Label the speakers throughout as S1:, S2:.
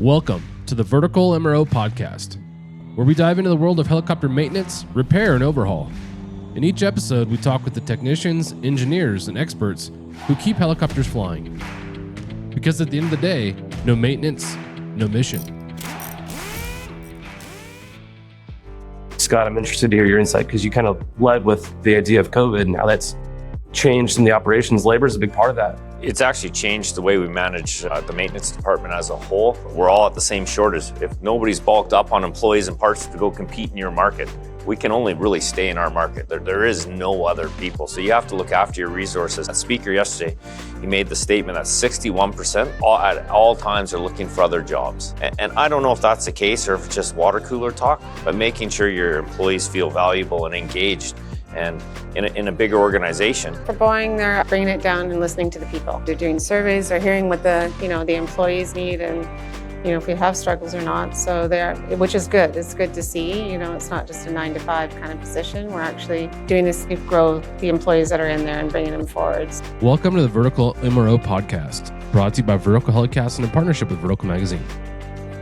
S1: Welcome to the Vertical MRO Podcast, where we dive into the world of helicopter maintenance, repair, and overhaul. In each episode, we talk with the technicians, engineers, and experts who keep helicopters flying. Because at the end of the day, no maintenance, no mission.
S2: Scott, I'm interested to hear your insight because you kind of led with the idea of COVID and how that's changed in the operations. Labor is a big part of that.
S3: It's actually changed the way we manage the maintenance department as a whole. We're all at the same shortage. If nobody's bulked up on employees and parts to go compete in your market, we can only really stay in our market. There is no other people. So you have to look after your resources. A speaker yesterday, he made the statement that 61% at all times are looking for other jobs. And I don't know if that's the case or if it's just water cooler talk, but making sure your employees feel valuable and engaged and in a bigger organization.
S4: For Boeing, they're bringing it down and listening to the people. They're doing surveys, they're hearing what the employees need and if we have struggles or not. So which is good. It's good to see. It's not just a 9-to-5 kind of position. We're actually doing this to grow the employees that are in there and bringing them forwards.
S1: Welcome to the Vertical MRO Podcast, brought to you by Vertical HeliCASTS in partnership with Vertical Magazine.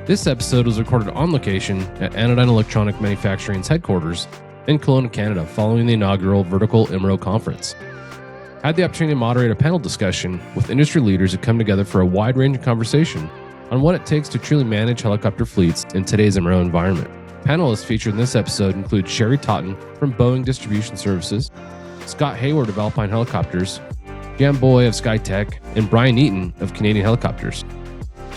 S1: This episode was recorded on location at Anodyne Electronic Manufacturing's headquarters in Kelowna, Canada, following the inaugural Vertical MRO Conference. I had the opportunity to moderate a panel discussion with industry leaders who come together for a wide-ranging conversation on what it takes to truly manage helicopter fleets in today's MRO environment. Panelists featured in this episode include Sherry Totten from Boeing Distribution Services, Scott Hayward of Alpine Helicopters, Jan Boy of SkyTech, and Brian Eaton of Canadian Helicopters.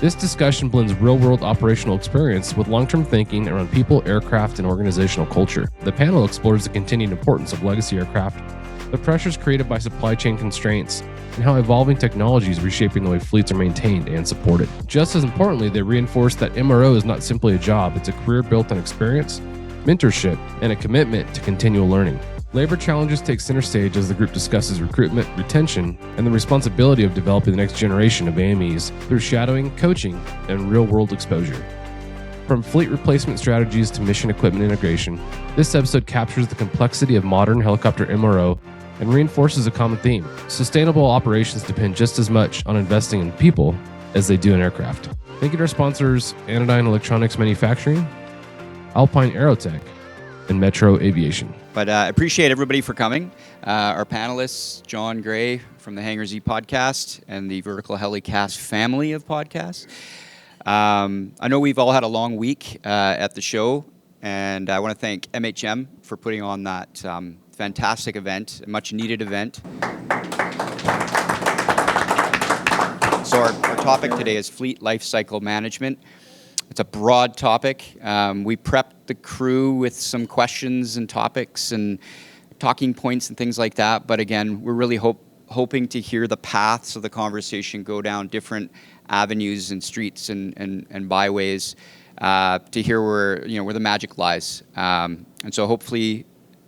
S1: This discussion blends real-world operational experience with long-term thinking around people, aircraft, and organizational culture. The panel explores the continued importance of legacy aircraft, the pressures created by supply chain constraints, and how evolving technology is reshaping the way fleets are maintained and supported. Just as importantly, they reinforce that MRO is not simply a job, it's a career built on experience, mentorship, and a commitment to continual learning. Labor challenges take center stage as the group discusses recruitment, retention, and the responsibility of developing the next generation of AMEs through shadowing, coaching, and real-world exposure. From fleet replacement strategies to mission equipment integration, this episode captures the complexity of modern helicopter MRO and reinforces a common theme. Sustainable operations depend just as much on investing in people as they do in aircraft. Thank you to our sponsors, Anodyne Electronics Manufacturing, Alpine Aerotech, and Metro Aviation.
S5: But I appreciate everybody for coming. Our panelists, John Gray from the Hangar Z podcast and the Vertical HeliCASTS family of podcasts. I know we've all had a long week at the show, and I want to thank MHM for putting on that fantastic event, a much needed event. So our topic today is fleet life cycle management. It's a broad topic. We prepped the crew with some questions and topics and talking points and things like that. But again, we're really hoping to hear the paths of the conversation go down different avenues and streets and byways to hear where the magic lies. And so hopefully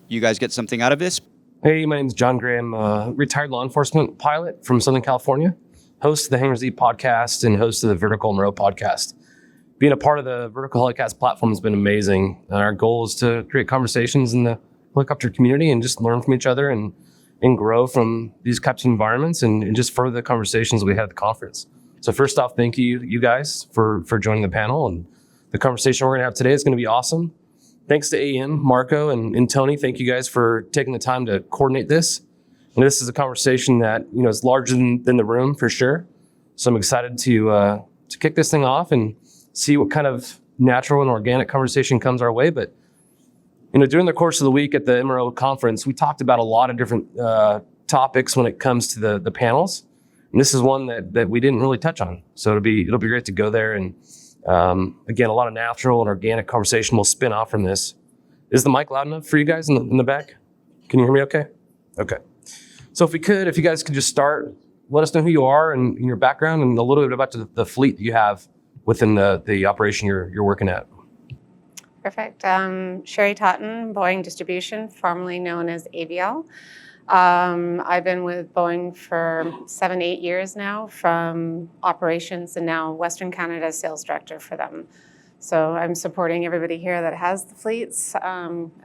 S5: you guys get something out of this.
S2: Hey, my name is John Gray. I'm a retired law enforcement pilot from Southern California, host of the Hangar Z podcast and host of the Vertical MRO Podcast. Being a part of the Vertical HeliCASTS platform has been amazing. Our goal is to create conversations in the helicopter community and just learn from each other and grow from these types of environments and just further the conversations we had at the conference. So first off, thank you guys for joining the panel. And the conversation we're going to have today is going to be awesome. Thanks to AEM, Marco, and Tony. Thank you guys for taking the time to coordinate this. And this is a conversation that is larger than the room for sure. So I'm excited to kick this thing off and see what kind of natural and organic conversation comes our way. But, during the course of the week at the MRO conference, we talked about a lot of different topics when it comes to the panels. And this is one that we didn't really touch on. So it'll be great to go there. And again, a lot of natural and organic conversation will spin off from this. Is the mic loud enough for you guys in the back? Can you hear me okay? Okay. So if you guys could just start, let us know who you are and your background and a little bit about the fleet that you have within the operation you're working at.
S4: Perfect. Sherry Totten, Boeing Distribution, formerly known as AVL. I've been with Boeing for 7-8 years now, from operations and now Western Canada sales director for them. So I'm supporting everybody here that has the fleets,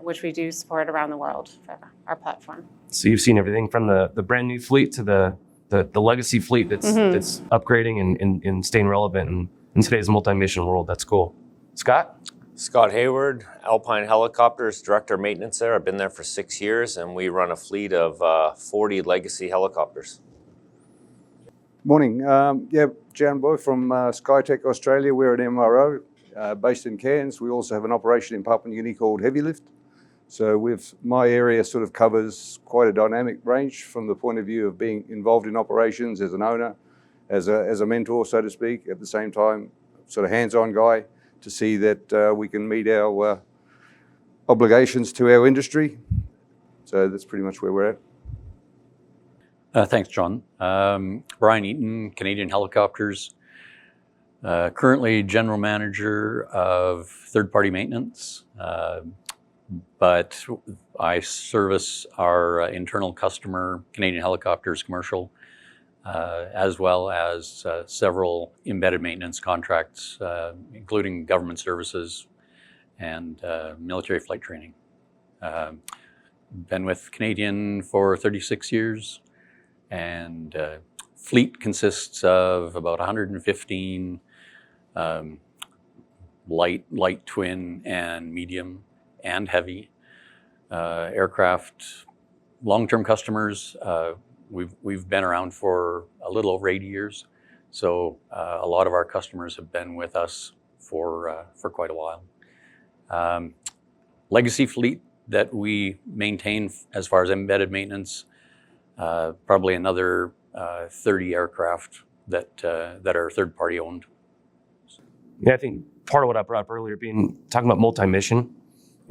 S4: which we do support around the world for our platform.
S2: So you've seen everything from the brand new fleet to the legacy fleet that's upgrading and staying relevant. And in today's multi-mission world. That's cool. Scott?
S3: Scott Hayward, Alpine Helicopters, Director of Maintenance there. I've been there for 6 years, and we run a fleet of 40 legacy helicopters.
S6: Morning. Jan Boy from Skytech Australia. We're an MRO based in Cairns. We also have an operation in Papua New Guinea called Heavy Lift. So my area sort of covers quite a dynamic range from the point of view of being involved in operations as an owner, as a mentor, so to speak, at the same time, sort of hands-on guy to see that we can meet our obligations to our industry. So that's pretty much where we're at.
S7: Thanks, John. Brian Eaton, Canadian Helicopters. Currently General Manager of third-party maintenance, but I service our internal customer, Canadian Helicopters Commercial, as well as several embedded maintenance contracts, including government services and military flight training. Been with Canadian for 36 years. And fleet consists of about 115 light twin and medium and heavy aircraft. Long-term customers, we've been around for a little over 80 years. So a lot of our customers have been with us for quite a while. Legacy fleet that we maintain as far as embedded maintenance, probably another 30 aircraft that are third-party owned.
S2: Yeah, I think part of what I brought up earlier, talking about multi-mission,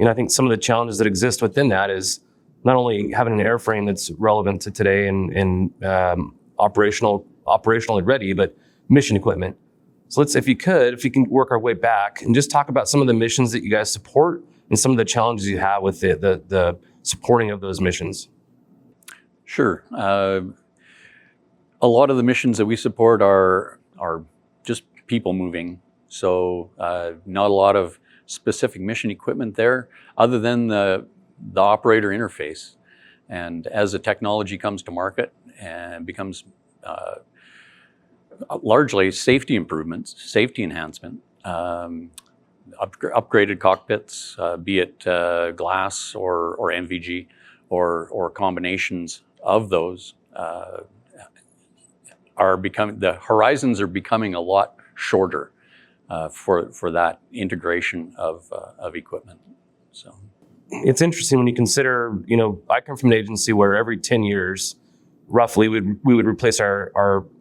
S2: I think some of the challenges that exist within that is not only having an airframe that's relevant to today and operationally ready, but mission equipment. So if you can work our way back and just talk about some of the missions that you guys support and some of the challenges you have with the supporting of those missions.
S7: Sure. A lot of the missions that we support are just people moving. So not a lot of specific mission equipment there other than the operator interface. And as the technology comes to market and becomes largely safety improvements, safety enhancement, upgraded cockpits, be it glass or NVG or combinations of those, the horizons are becoming a lot shorter for that integration of equipment. So
S2: it's interesting when you consider, I come from an agency where every 10 years, roughly, we would replace our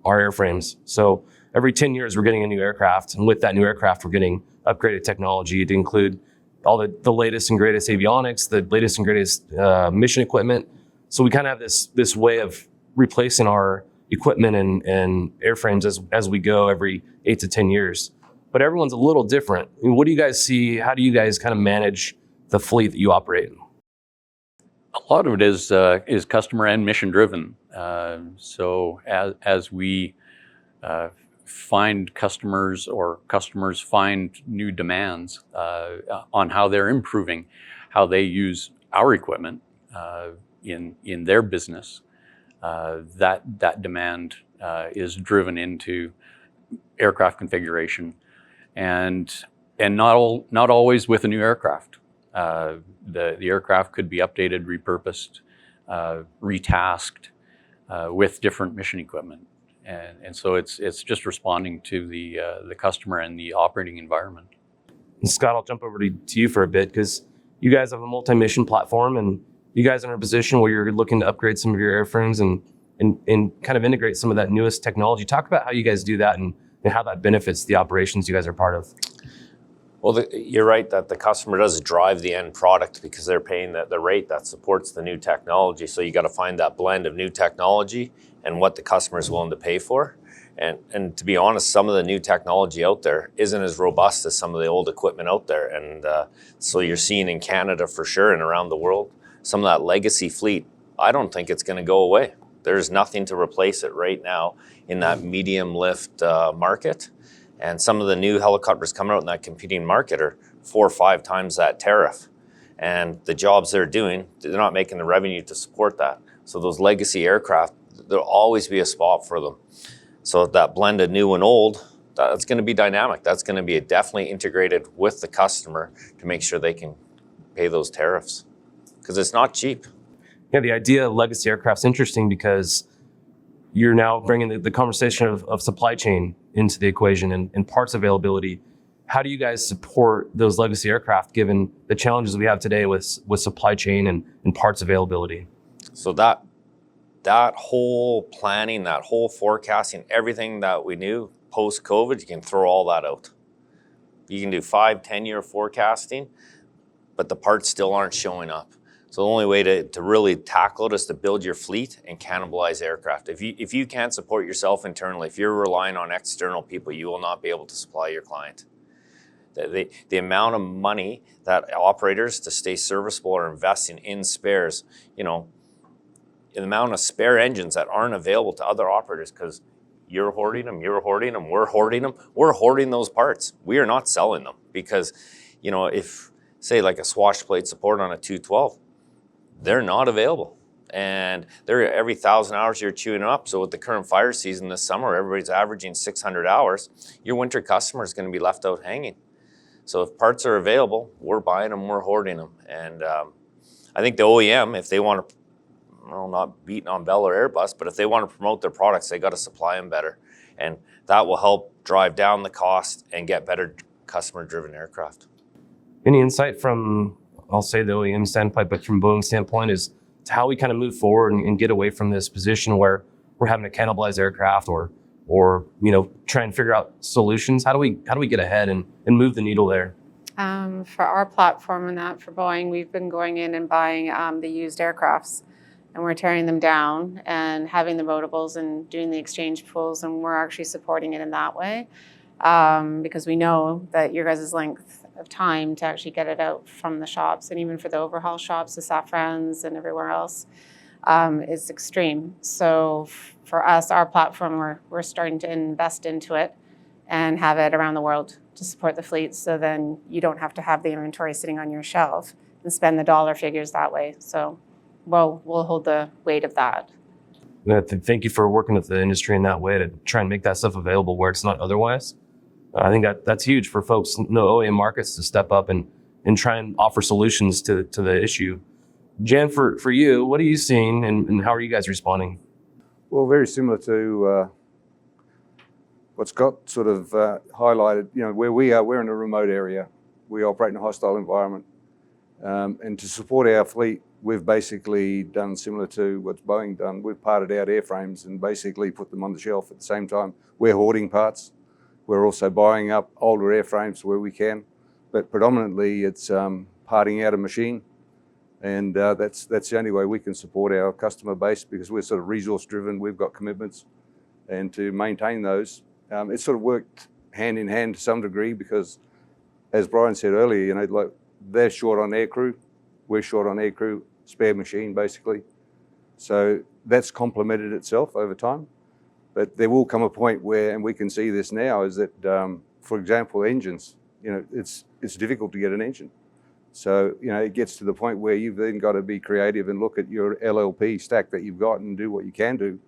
S2: airframes. So every 10 years, we're getting a new aircraft. And with that new aircraft, we're getting upgraded technology to include all the latest and greatest avionics, the latest and greatest mission equipment. So we kind of have this way of replacing our equipment and airframes as we go every 8 to 10 years. But everyone's a little different. What do you guys see? How do you guys kind of manage the fleet that you operate?
S7: A lot of it is customer and mission driven. So as we find customers or customers find new demands on how they're improving, how they use our equipment in their business, that demand is driven into aircraft configuration, and not always with a new aircraft. The aircraft could be updated, repurposed, retasked with different mission equipment, and so it's just responding to the customer and the operating environment.
S2: And Scott, I'll jump over to you for a bit because you guys have a multi-mission platform, and you guys are in a position where you're looking to upgrade some of your airframes and kind of integrate some of that newest technology. Talk about how you guys do that and how that benefits the operations you guys are part of.
S3: Well, you're right that the customer does drive the end product because they're paying the rate that supports the new technology. So you got to find that blend of new technology and what the customer is willing to pay for. And to be honest, some of the new technology out there isn't as robust as some of the old equipment out there. And so you're seeing in Canada for sure and around the world, some of that legacy fleet, I don't think it's going to go away. There's nothing to replace it right now in that medium lift market. And some of the new helicopters coming out in that competing market are 4 or 5 times that tariff. And the jobs they're doing, they're not making the revenue to support that. So those legacy aircraft, there'll always be a spot for them. So that blend of new and old, that's going to be dynamic. That's going to be definitely integrated with the customer to make sure they can pay those tariffs, because it's not cheap.
S2: Yeah, the idea of legacy aircraft's interesting because you're now bringing the conversation of supply chain into the equation and parts availability. How do you guys support those legacy aircraft given the challenges we have today with supply chain and parts availability?
S3: So that whole planning, that whole forecasting, everything that we knew post-COVID, you can throw all that out. You can do 5-10 year forecasting, but the parts still aren't showing up. So the only way to really tackle it is to build your fleet and cannibalize aircraft. If you can't support yourself internally, if you're relying on external people, you will not be able to supply your client. The amount of money that operators to stay serviceable are investing in spares, the amount of spare engines that aren't available to other operators because you're hoarding them, we're hoarding them. We're hoarding those parts. We are not selling them because, if, say, like a swash plate support on a 212, they're not available. And they're every 1,000 hours you're chewing up. So with the current fire season this summer, everybody's averaging 600 hours. Your winter customer is going to be left out hanging. So if parts are available, we're buying them, we're hoarding them. And I think the OEM, if they want to, not beating on Bell or Airbus, but if they want to promote their products, they got to supply them better. And that will help drive down the cost and get better customer-driven aircraft.
S2: Any insight from, I'll say the OEM standpoint, but from Boeing's standpoint, is to how we kind of move forward and get away from this position where we're having to cannibalize aircraft or try and figure out solutions? How do we get ahead and move the needle there?
S4: For our platform and that for Boeing, we've been going in and buying the used aircrafts, and we're tearing them down and having the rotables and doing the exchange pools, and we're actually supporting it in that way because we know that your guys' length of time to actually get it out from the shops, and even for the overhaul shops, the Safrans and everywhere else, is extreme. So for us, our platform, we're starting to invest into it and have it around the world to support the fleet, so then you don't have to have the inventory sitting on your shelf and spend the dollar figures that way. So we'll hold the weight of that.
S2: Thank you for working with the industry in that way to try and make that stuff available where it's not otherwise. I think that's huge for folks in the OEM markets to step up and try and offer solutions to the issue. Jan, for you, what are you seeing and how are you guys responding?
S6: Well, very similar to what Scott sort of highlighted. Where we are, we're in a remote area. We operate in a hostile environment. And to support our fleet, we've basically done similar to what's Boeing done. We've parted out airframes and basically put them on the shelf. At the same time, we're hoarding parts. We're also buying up older airframes where we can, but predominantly it's parting out a machine, and that's the only way we can support our customer base because we're sort of resource driven. We've got commitments, and to maintain those, it's sort of worked hand in hand to some degree because, as Brian said earlier, like they're short on aircrew, we're short on aircrew, spare machine basically. So that's complemented itself over time. But there will come a point where, and we can see this now, is that, for example, engines, it's difficult to get an engine. So, it gets to the point where you've then got to be creative and look at your LLP stack that you've got and do what you can do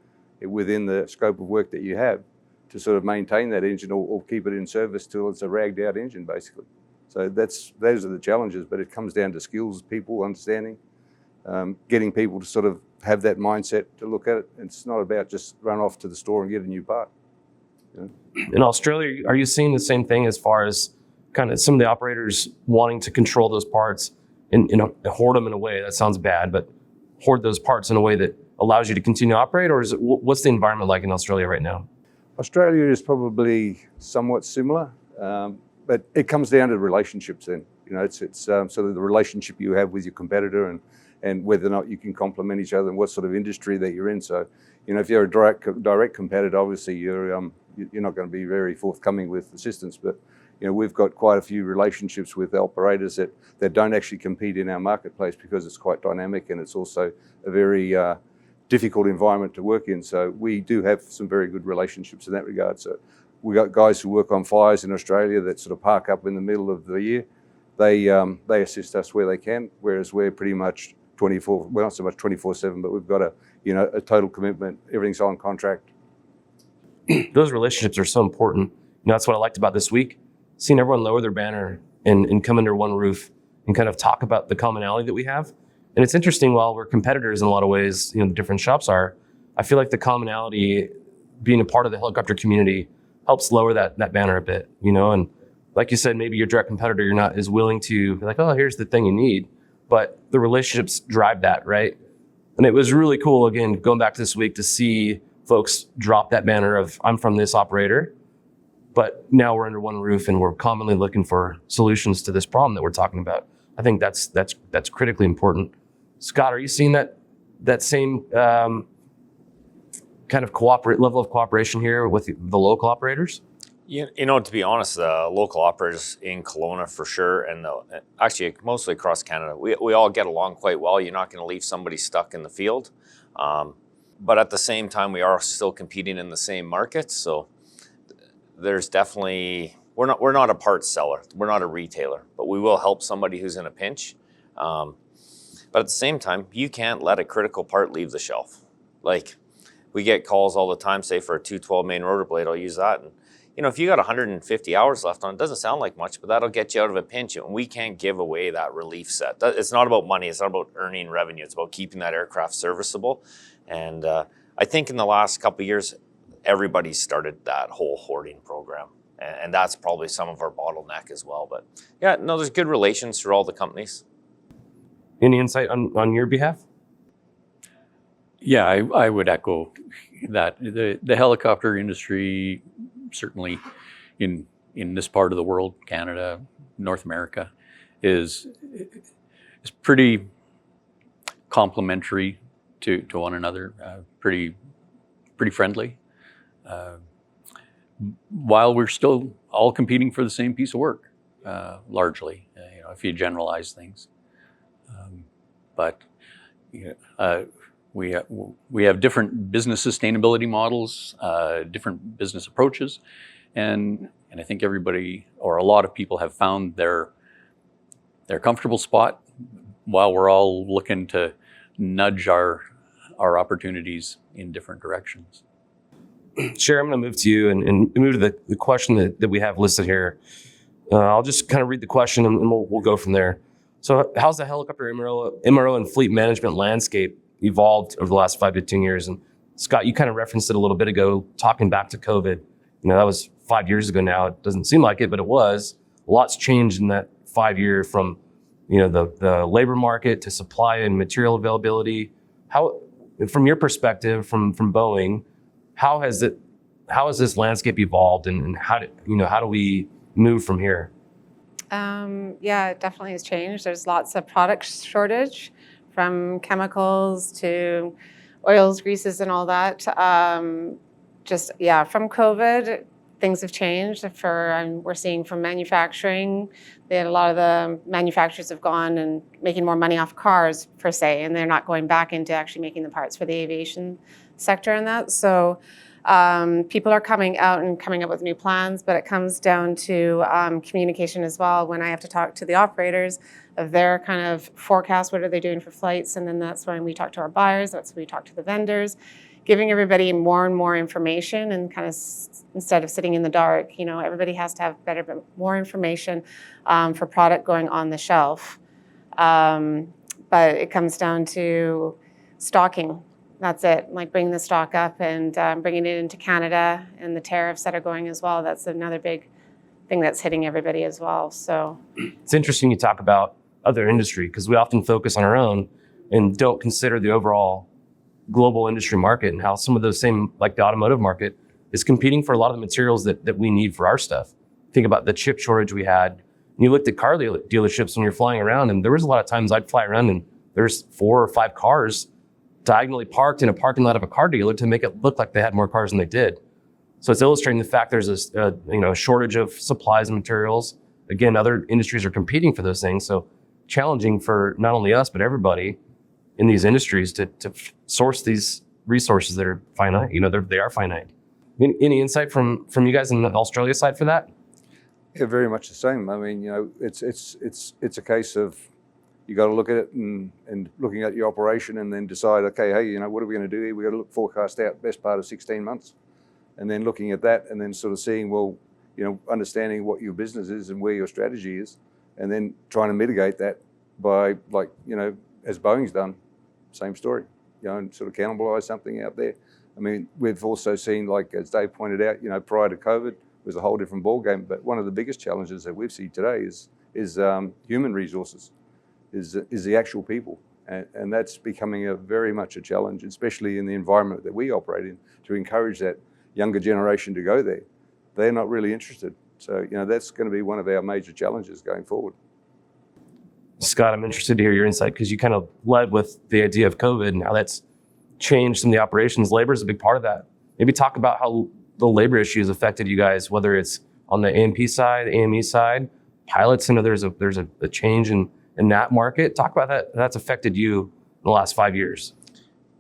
S6: within the scope of work that you have to sort of maintain that engine or keep it in service till it's a ragged out engine, basically. So those are the challenges, but it comes down to skills, people, understanding, getting people to sort of have that mindset to look at it. It's not about just run off to the store and get a new part.
S2: In Australia, are you seeing the same thing as far as kind of some of the operators wanting to control those parts and hoard them in a way that sounds bad, but hoard those parts in a way that allows you to continue to operate? Or what's the environment like in Australia right now?
S6: Australia is probably somewhat similar, but it comes down to relationships then. It's sort of the relationship you have with your competitor and whether or not you can complement each other and what sort of industry that you're in. So, if you're a direct competitor, obviously you're not going to be very forthcoming with assistance. But we've got quite a few relationships with operators that don't actually compete in our marketplace because it's quite dynamic and it's also a very difficult environment to work in. So we do have some very good relationships in that regard. So we got guys who work on fires in Australia that sort of park up in the middle of the year. They assist us where they can, whereas we're pretty much 24, well, not so much 24/7, but we've got a total commitment. Everything's on contract.
S2: Those relationships are so important. that's what I liked about this week, seeing everyone lower their banner and come under one roof and kind of talk about the commonality that we have. And it's interesting, while we're competitors in a lot of ways, the different shops are, I feel like the commonality, being a part of the helicopter community, helps lower that banner a bit, and like you said, maybe your direct competitor, you're not as willing to be like, oh, here's the thing you need, but the relationships drive that, right? And it was really cool, again, going back to this week, to see folks drop that banner of, I'm from this operator, but now we're under one roof and we're commonly looking for solutions to this problem that we're talking about. I think that's critically important. Scott, are you seeing that same kind of level of cooperation here with the local operators?
S3: To be honest, the local operators in Kelowna for sure, and actually mostly across Canada, we all get along quite well. You're not going to leave somebody stuck in the field. But at the same time, we are still competing in the same market. So there's definitely, we're not a parts seller. We're not a retailer, but we will help somebody who's in a pinch. But at the same time, you can't let a critical part leave the shelf. Like, we get calls all the time, say for a 212 main rotor blade, I'll use that. And, if you got 150 hours left on it, doesn't sound like much, but that'll get you out of a pinch. And we can't give away that relief set. It's not about money. It's not about earning revenue. It's about keeping that aircraft serviceable. And I think in the last couple of years, everybody started that whole hoarding program. And that's probably some of our bottleneck as well. But yeah, no, there's good relations through all the companies.
S2: Any insight on your behalf?
S7: Yeah, I would echo that. The helicopter industry, certainly in this part of the world, Canada, North America, is pretty complementary to one another, pretty friendly. While we're still all competing for the same piece of work, largely, if you generalize things. But we have different business sustainability models, different business approaches, and I think everybody, or a lot of people, have found their comfortable spot while we're all looking to nudge our opportunities in different directions.
S2: Sherry, I'm going to move to you and move to the question that we have listed here. I'll just kind of read the question and we'll go from there. So how's the helicopter MRO and fleet management landscape evolved over the last 5 to 10 years? And Scott, you kind of referenced it a little bit ago, talking back to COVID. That was 5 years ago now. It doesn't seem like it, but it was. Lots changed in that 5 year, from the labor market to supply and material availability. How, from your perspective, from Boeing, how has this landscape evolved, and how do we move from here?
S4: Yeah, it definitely has changed. There's lots of product shortage, from chemicals to oils, greases, and all that. From COVID, things have changed. We're seeing from manufacturing, that a lot of the manufacturers have gone and making more money off cars per se, and they're not going back into actually making the parts for the aviation sector and that. So people are coming out with new plans, but it comes down to communication as well. When I have to talk to the operators of their kind of forecast, what are they doing for flights? And then that's when we talk to our buyers, that's when we talk to the vendors, giving everybody more and more information, and kind of instead of sitting in the dark, everybody has to have more information for product going on the shelf. But it comes down to stocking. That's it, like bringing the stock up and bringing it into Canada, and the tariffs that are going as well. That's another big thing that's hitting everybody as well. So
S2: it's interesting you talk about other industry, because we often focus on our own and don't consider the overall global industry market, and how some of those same, like the automotive market, is competing for a lot of the materials that we need for our stuff. Think about the chip shortage we had. You looked at car dealerships when you're flying around, and there was a lot of times I'd fly around and there's 4 or 5 cars diagonally parked in a parking lot of a car dealer to make it look like they had more cars than they did. So it's illustrating the fact there's a shortage of supplies and materials. Again, other industries are competing for those things. So challenging for not only us, but everybody in these industries to source these resources that are finite. They are finite. Any insight from you guys in the Australia side for that?
S6: Yeah, very much the same. I mean, it's a case of, you got to look at it and looking at your operation, and then decide, okay, hey, what are we going to do here? We got to forecast out best part of 16 months, and then looking at that, and then sort of seeing, well, understanding what your business is and where your strategy is, and then trying to mitigate that by, as Boeing's done, same story, and sort of cannibalize something out there. I mean, we've also seen, as Dave pointed out, prior to COVID, it was a whole different ballgame. But one of the biggest challenges that we've seen today is human resources, is the actual people. And that's becoming very much a challenge, especially in the environment that we operate in, to encourage that younger generation to go there. They're not really interested. So, that's going to be one of our major challenges going forward.
S2: Scott, I'm interested to hear your insight because you kind of led with the idea of COVID and how that's changed some of the operations. Labor is a big part of that. Maybe talk about how the labor issue has affected you guys, whether it's on the AMP side, the AME side, pilots. I know there's a change in that market. Talk about that. That's affected you in the last 5 years.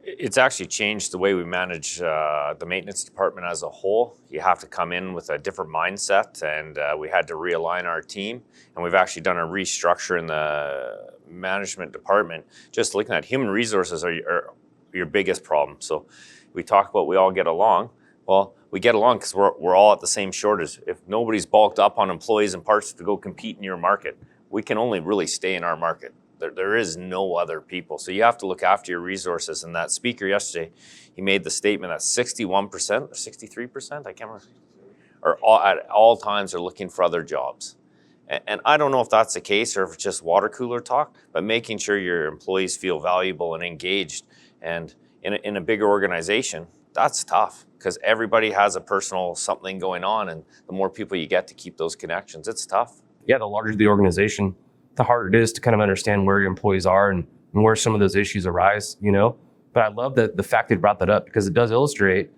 S3: It's actually changed the way we manage the maintenance department as a whole. You have to come in with a different mindset, and we had to realign our team. And we've actually done a restructure in the management department. Just looking at human resources are your biggest problem. So we talk about we all get along. Well, we get along because we're all at the same shortage. If nobody's bulked up on employees and parts to go compete in your market, we can only really stay in our market. There is no other people. So you have to look after your resources. And that speaker yesterday, he made the statement that 61% or 63%, I can't remember, at all times are looking for other jobs. And I don't know if that's the case or if it's just water cooler talk, but making sure your employees feel valuable and engaged. And in a bigger organization, that's tough because everybody has a personal something going on. And the more people you get to keep those connections, it's tough.
S2: Yeah, the larger the organization, the harder it is to kind of understand where your employees are and where some of those issues arise, But I love that the fact that you brought that up because it does illustrate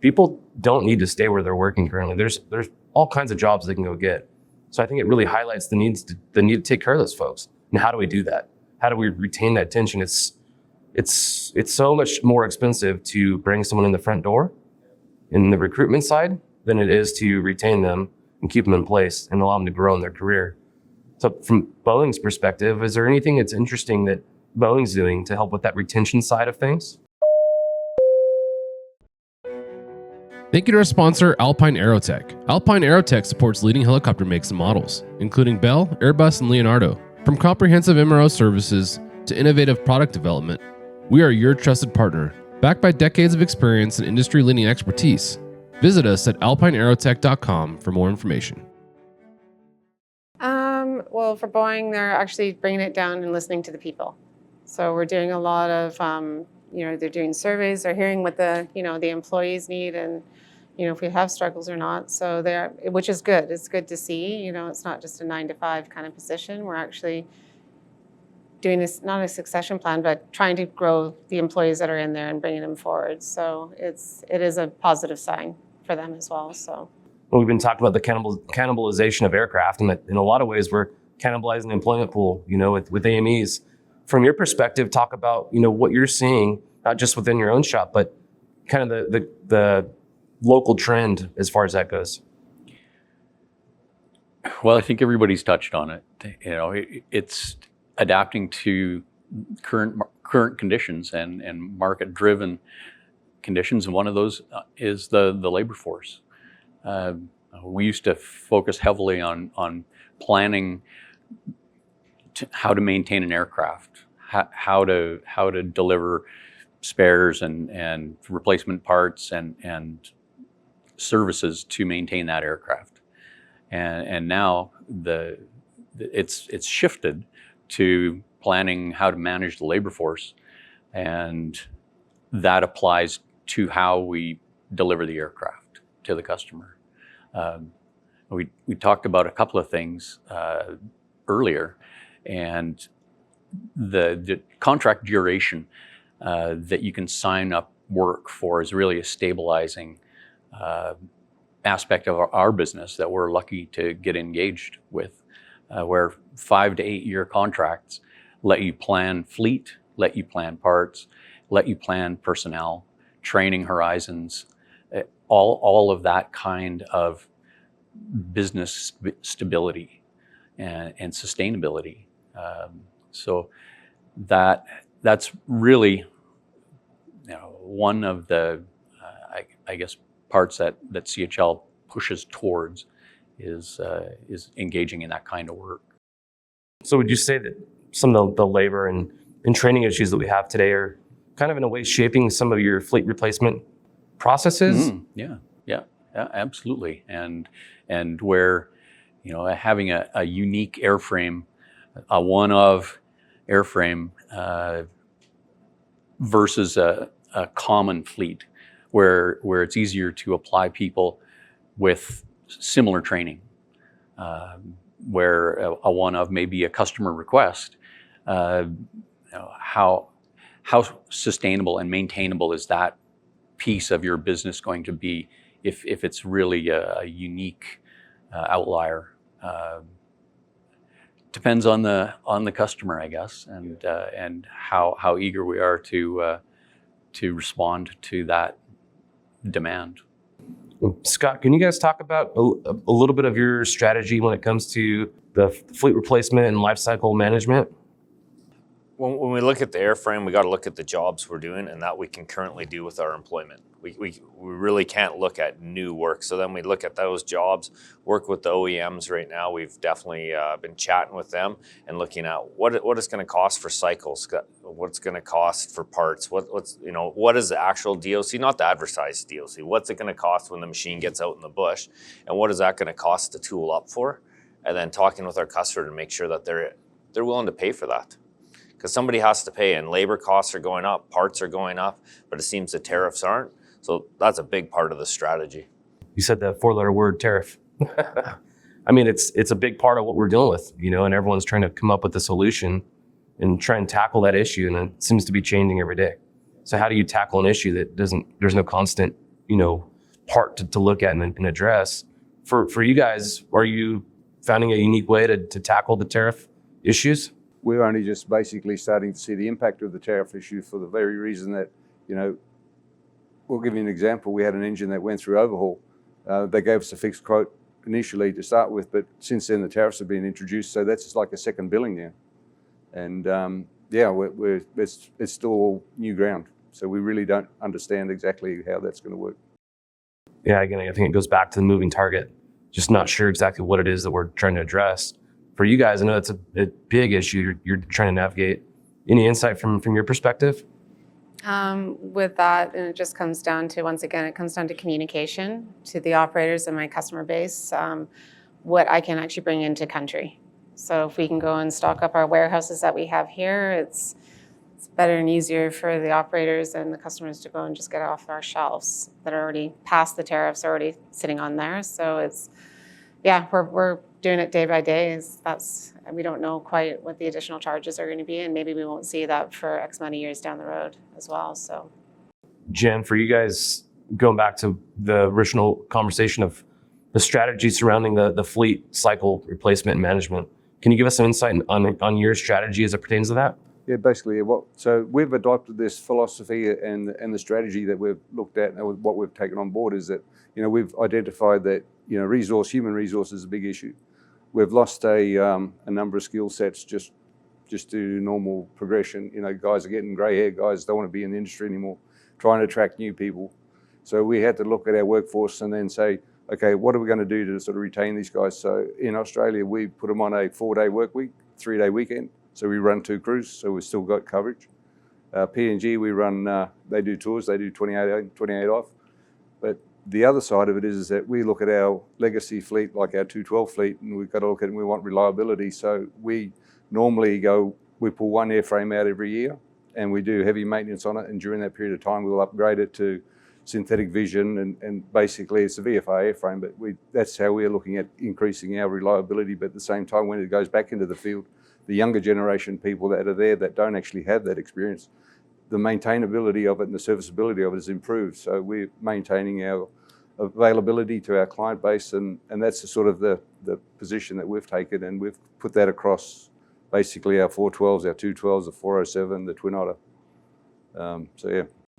S2: people don't need to stay where they're working currently. There's all kinds of jobs they can go get. So I think it really highlights the need to take care of those folks. And how do we do that? How do we retain that tension? It's so much more expensive to bring someone in the front door in the recruitment side than it is to retain them and keep them in place and allow them to grow in their career. So from Boeing's perspective, is there anything that's interesting that Boeing's doing to help with that retention side of things?
S1: Thank you to our sponsor, Alpine Aerotech. Alpine Aerotech supports leading helicopter makes and models, including Bell, Airbus, and Leonardo. From comprehensive MRO services to innovative product development, we are your trusted partner, backed by decades of experience and industry-leading expertise. Visit us at alpineaerotech.com for more information.
S4: Well, for Boeing, they're actually bringing it down and listening to the people. So we're doing a lot of, they're doing surveys, they're hearing what the employees need and, if we have struggles or not. So which is good. It's good to see, it's not just a 9-to-5 kind of position. We're actually doing this, not a succession plan, but trying to grow the employees that are in there and bringing them forward. So it is a positive sign for them as well. So.
S2: Well, we've been talking about the cannibalization of aircraft, and in a lot of ways, we're cannibalizing the employment pool, with AMEs. From your perspective, talk about, what you're seeing, not just within your own shop, but kind of the local trend as far as that goes.
S7: Well, I think everybody's touched on it. It's adapting to current conditions and market-driven conditions, and one of those is the labor force. We used to focus heavily on planning how to maintain an aircraft, how to deliver spares and replacement parts and services to maintain that aircraft. And now it's shifted to planning how to manage the labor force, and that applies to how we deliver the aircraft to the customer. We talked about a couple of things earlier, and the contract duration that you can sign up work for is really a stabilizing aspect of our business that we're lucky to get engaged with, where 5 to 8 year contracts let you plan fleet, let you plan parts, let you plan personnel, training horizons, all of that kind of business stability and sustainability. So that's really one of the I guess parts that CHL pushes towards is engaging in that kind of work.
S2: So would you say that some of the labor and training issues that we have today are kind of in a way shaping some of your fleet replacement processes?
S7: Yeah, absolutely. And where, having a unique airframe, a one-of airframe versus a common fleet, where it's easier to apply people with similar training, where a one-of may be a customer request. How sustainable and maintainable is that piece of your business going to be if it's really a unique outlier? Depends on the customer, I guess, and how eager we are to respond to that demand.
S2: Scott, can you guys talk about a little bit of your strategy when it comes to the fleet replacement and lifecycle management?
S3: When we look at the airframe, we got to look at the jobs we're doing and that we can currently do with our employment. We really can't look at new work. So then we look at those jobs, work with the OEMs right now. We've definitely been chatting with them and looking at what it's going to cost for cycles, what's going to cost for parts, what is the actual DOC, not the advertised DOC. What's it going to cost when the machine gets out in the bush, and what is that going to cost to tool up for? And then talking with our customer to make sure that they're willing to pay for that. Because somebody has to pay, and labor costs are going up, parts are going up, but it seems the tariffs aren't. So that's a big part of the strategy.
S2: You said the 4-letter word, tariff. I mean, it's a big part of what we're dealing with, and everyone's trying to come up with a solution and try and tackle that issue, and it seems to be changing every day. So how do you tackle an issue that there's no constant, part to look at and address? For you guys, are you finding a unique way to tackle the tariff issues?
S6: We're only just basically starting to see the impact of the tariff issue for the very reason that, we'll give you an example. We had an engine that went through overhaul. They gave us a fixed quote initially to start with, but since then the tariffs have been introduced, so that's just like a second billing now. And it's still all new ground. So we really don't understand exactly how that's going to work.
S2: Yeah, again, I think it goes back to the moving target. Just not sure exactly what it is that we're trying to address. For you guys, I know it's a big issue you're trying to navigate. Any insight from your perspective?
S4: With that, and it just comes down to, once again, it comes down to communication to the operators and my customer base, what I can actually bring into country. So if we can go and stock up our warehouses that we have here, it's better and easier for the operators and the customers to go and just get it off our shelves that are already past the tariffs, already sitting on there. So we're doing it day by day. We don't know quite what the additional charges are going to be, and maybe we won't see that for X amount of years down the road as well. So,
S2: Jen, for you guys, going back to the original conversation of the strategy surrounding the fleet cycle replacement and management, can you give us some insight on your strategy as it pertains to that?
S6: Yeah, basically, so we've adopted this philosophy and the strategy that we've looked at, and what we've taken on board is that we've identified that human resource is a big issue. We've lost a number of skill sets just to normal progression. Guys are getting grey hair. Guys don't want to be in the industry anymore. Trying to attract new people. So we had to look at our workforce and then say, okay, what are we going to do to sort of retain these guys? So in Australia, we put them on a 4-day work week, 3-day weekend. So we run 2 crews, so we've still got coverage. PNG, we run, they do tours, they do 28 off. But the other side of it is that we look at our legacy fleet, like our 212 fleet, and we've got to look at it and we want reliability. So we normally we pull one airframe out every year and we do heavy maintenance on it. And during that period of time, we'll upgrade it to synthetic vision and basically it's a VFR airframe, but that's how we're looking at increasing our reliability. But at the same time, when it goes back into the field, the younger generation people that are there that don't actually have that experience, the maintainability of it and the serviceability of it is improved. So we're maintaining our availability to our client base, and that's the sort of the position that we've taken, and we've put that across basically our 412s, our 212s, the 407, the Twin Otter.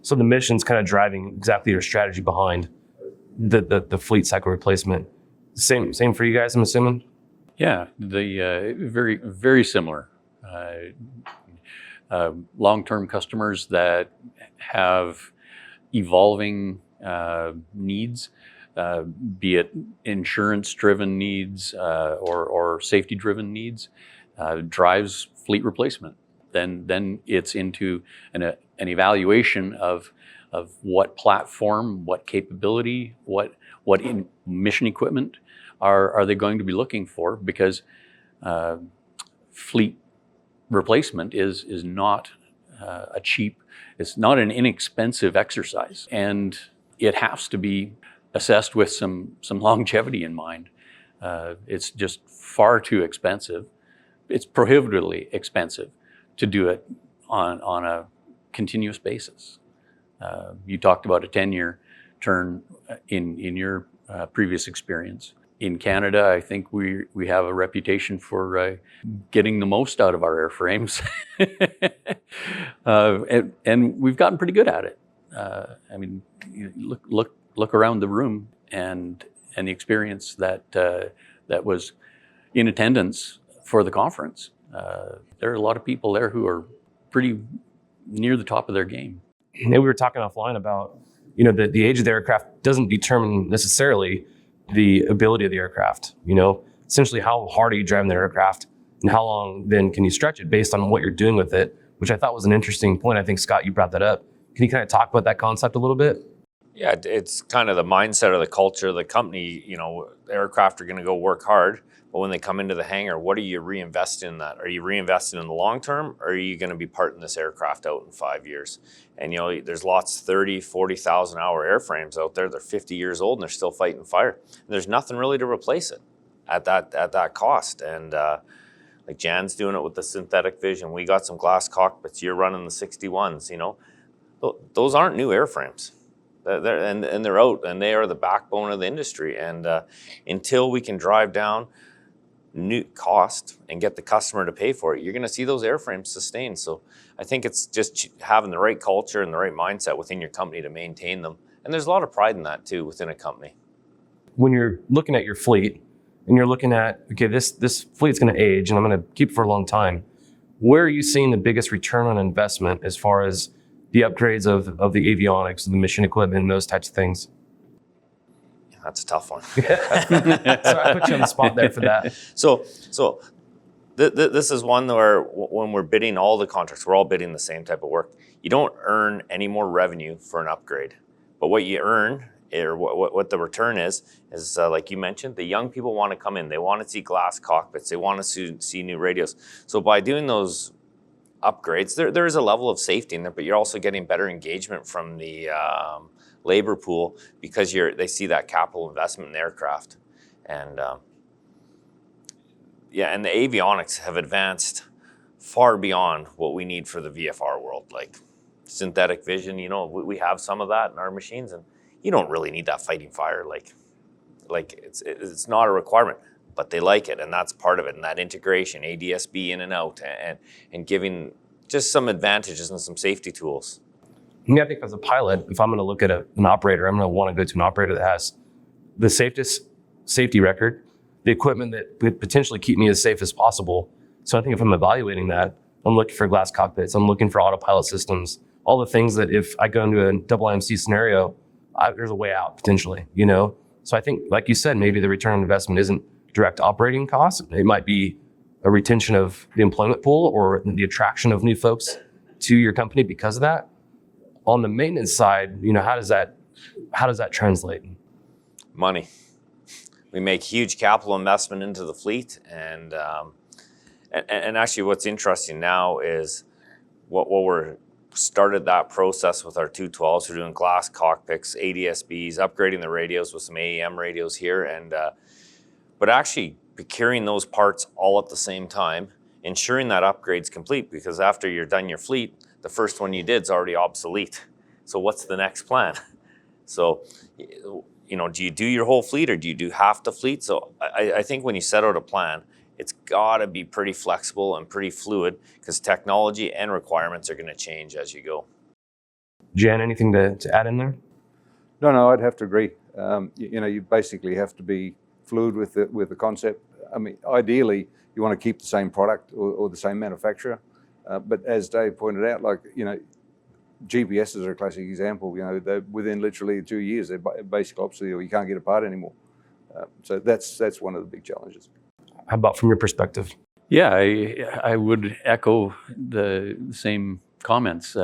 S2: So the mission's kind of driving exactly your strategy behind the fleet cycle replacement. Same for you guys, I'm assuming?
S7: Yeah, very, very similar. Long-term customers that have evolving needs, be it insurance-driven needs or safety-driven needs, drives fleet replacement. Then it's into an evaluation of what platform, what capability, what mission equipment are they going to be looking for, because fleet replacement is not it's not an inexpensive exercise, and it has to be assessed with some longevity in mind. It's just far too expensive. It's prohibitively expensive to do it on a continuous basis. You talked about a 10-year turn in your previous experience. In Canada, I think we have a reputation for getting the most out of our airframes, and we've gotten pretty good at it. I mean, you look around the room and the experience that was in attendance for the conference. There are a lot of people there who are pretty near the top of their game.
S2: And we were talking offline about, the age of the aircraft doesn't determine necessarily the ability of the aircraft. Essentially, how hard are you driving the aircraft, and how long then can you stretch it based on what you're doing with it, which I thought was an interesting point. I think, Scott, you brought that up. Can you kind of talk about that concept a little bit?
S3: Yeah, it's kind of the mindset of the culture of the company. Aircraft are going to go work hard, but when they come into the hangar, what are you reinvesting in that? Are you reinvesting in the long term, or are you going to be parting this aircraft out in 5 years? And there's lots 30, 40,000 hour airframes out there. They're 50 years old and they're still fighting fire. And there's nothing really to replace it at that cost. And like Jan's doing it with the synthetic vision. We got some glass cockpits. You're running the 61s. Those aren't new airframes. They're out, and they are the backbone of the industry. And until we can drive down new cost and get the customer to pay for it, you're going to see those airframes sustain. So I think it's just having the right culture and the right mindset within your company to maintain them. And there's a lot of pride in that too within a company.
S2: When you're looking at your fleet and you're looking at, okay, this fleet's going to age and I'm going to keep it for a long time, where are you seeing the biggest return on investment as far as the upgrades of the avionics, the mission equipment, and those types of things?
S3: That's a tough one.
S2: So I put you on the spot there for that.
S3: So this is one where when we're bidding all the contracts, we're all bidding the same type of work. You don't earn any more revenue for an upgrade, but what you earn, or what the return is like you mentioned, the young people want to come in. They want to see glass cockpits. They want to see new radios. So by doing those upgrades, there is a level of safety in there, but you're also getting better engagement from the labor pool, because they see that capital investment in the aircraft. And and the avionics have advanced far beyond what we need for the VFR world. Like synthetic vision, we have some of that in our machines, and you don't really need that fighting fire. Like it's not a requirement, but they like it, and that's part of it. And that integration, ADS-B in and out, and giving just some advantages and some safety tools.
S2: I think as a pilot, if I'm going to look at an operator, I'm going to want to go to an operator that has the safety record, the equipment that could potentially keep me as safe as possible. So I think if I'm evaluating that, I'm looking for glass cockpits, I'm looking for autopilot systems, all the things that if I go into a double IMC scenario, there's a way out potentially, So I think, like you said, maybe the return on investment isn't direct operating costs. It might be a retention of the employment pool or the attraction of new folks to your company because of that. On the maintenance side, how does that translate?
S3: Money. We make huge capital investment into the fleet, and actually, what's interesting now is what we're started that process with our 212s. We're doing glass cockpits, ADS-Bs, upgrading the radios with some AEM radios here, and but actually procuring those parts all at the same time, ensuring that upgrade's complete, because after you're done your fleet, the first one you did is already obsolete. So what's the next plan? So, do you do your whole fleet, or do you do half the fleet? So I think when you set out a plan, it's got to be pretty flexible and pretty fluid, because technology and requirements are going to change as you go.
S2: Jan, anything to add in there?
S6: No, I'd have to agree. You basically have to be fluid with the concept. I mean, ideally, you want to keep the same product or the same manufacturer. But as Dave pointed out, GPSs are a classic example. They're within literally 2 years, they're basically obsolete, or you can't get a part anymore. So that's one of the big challenges.
S2: How about from your perspective?
S7: Yeah, I would echo the same comments.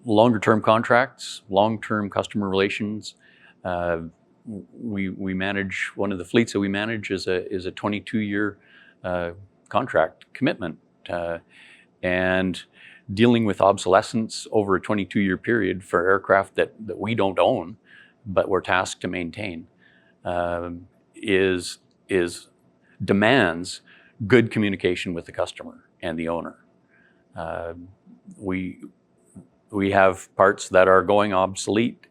S7: Longer term contracts, long-term customer relations. We manage, one of the fleets that we manage is a 22-year contract commitment, and dealing with obsolescence over a 22-year period for aircraft that we don't own, but we're tasked to maintain, is demands good communication with the customer and the owner. We have parts that are going obsolete,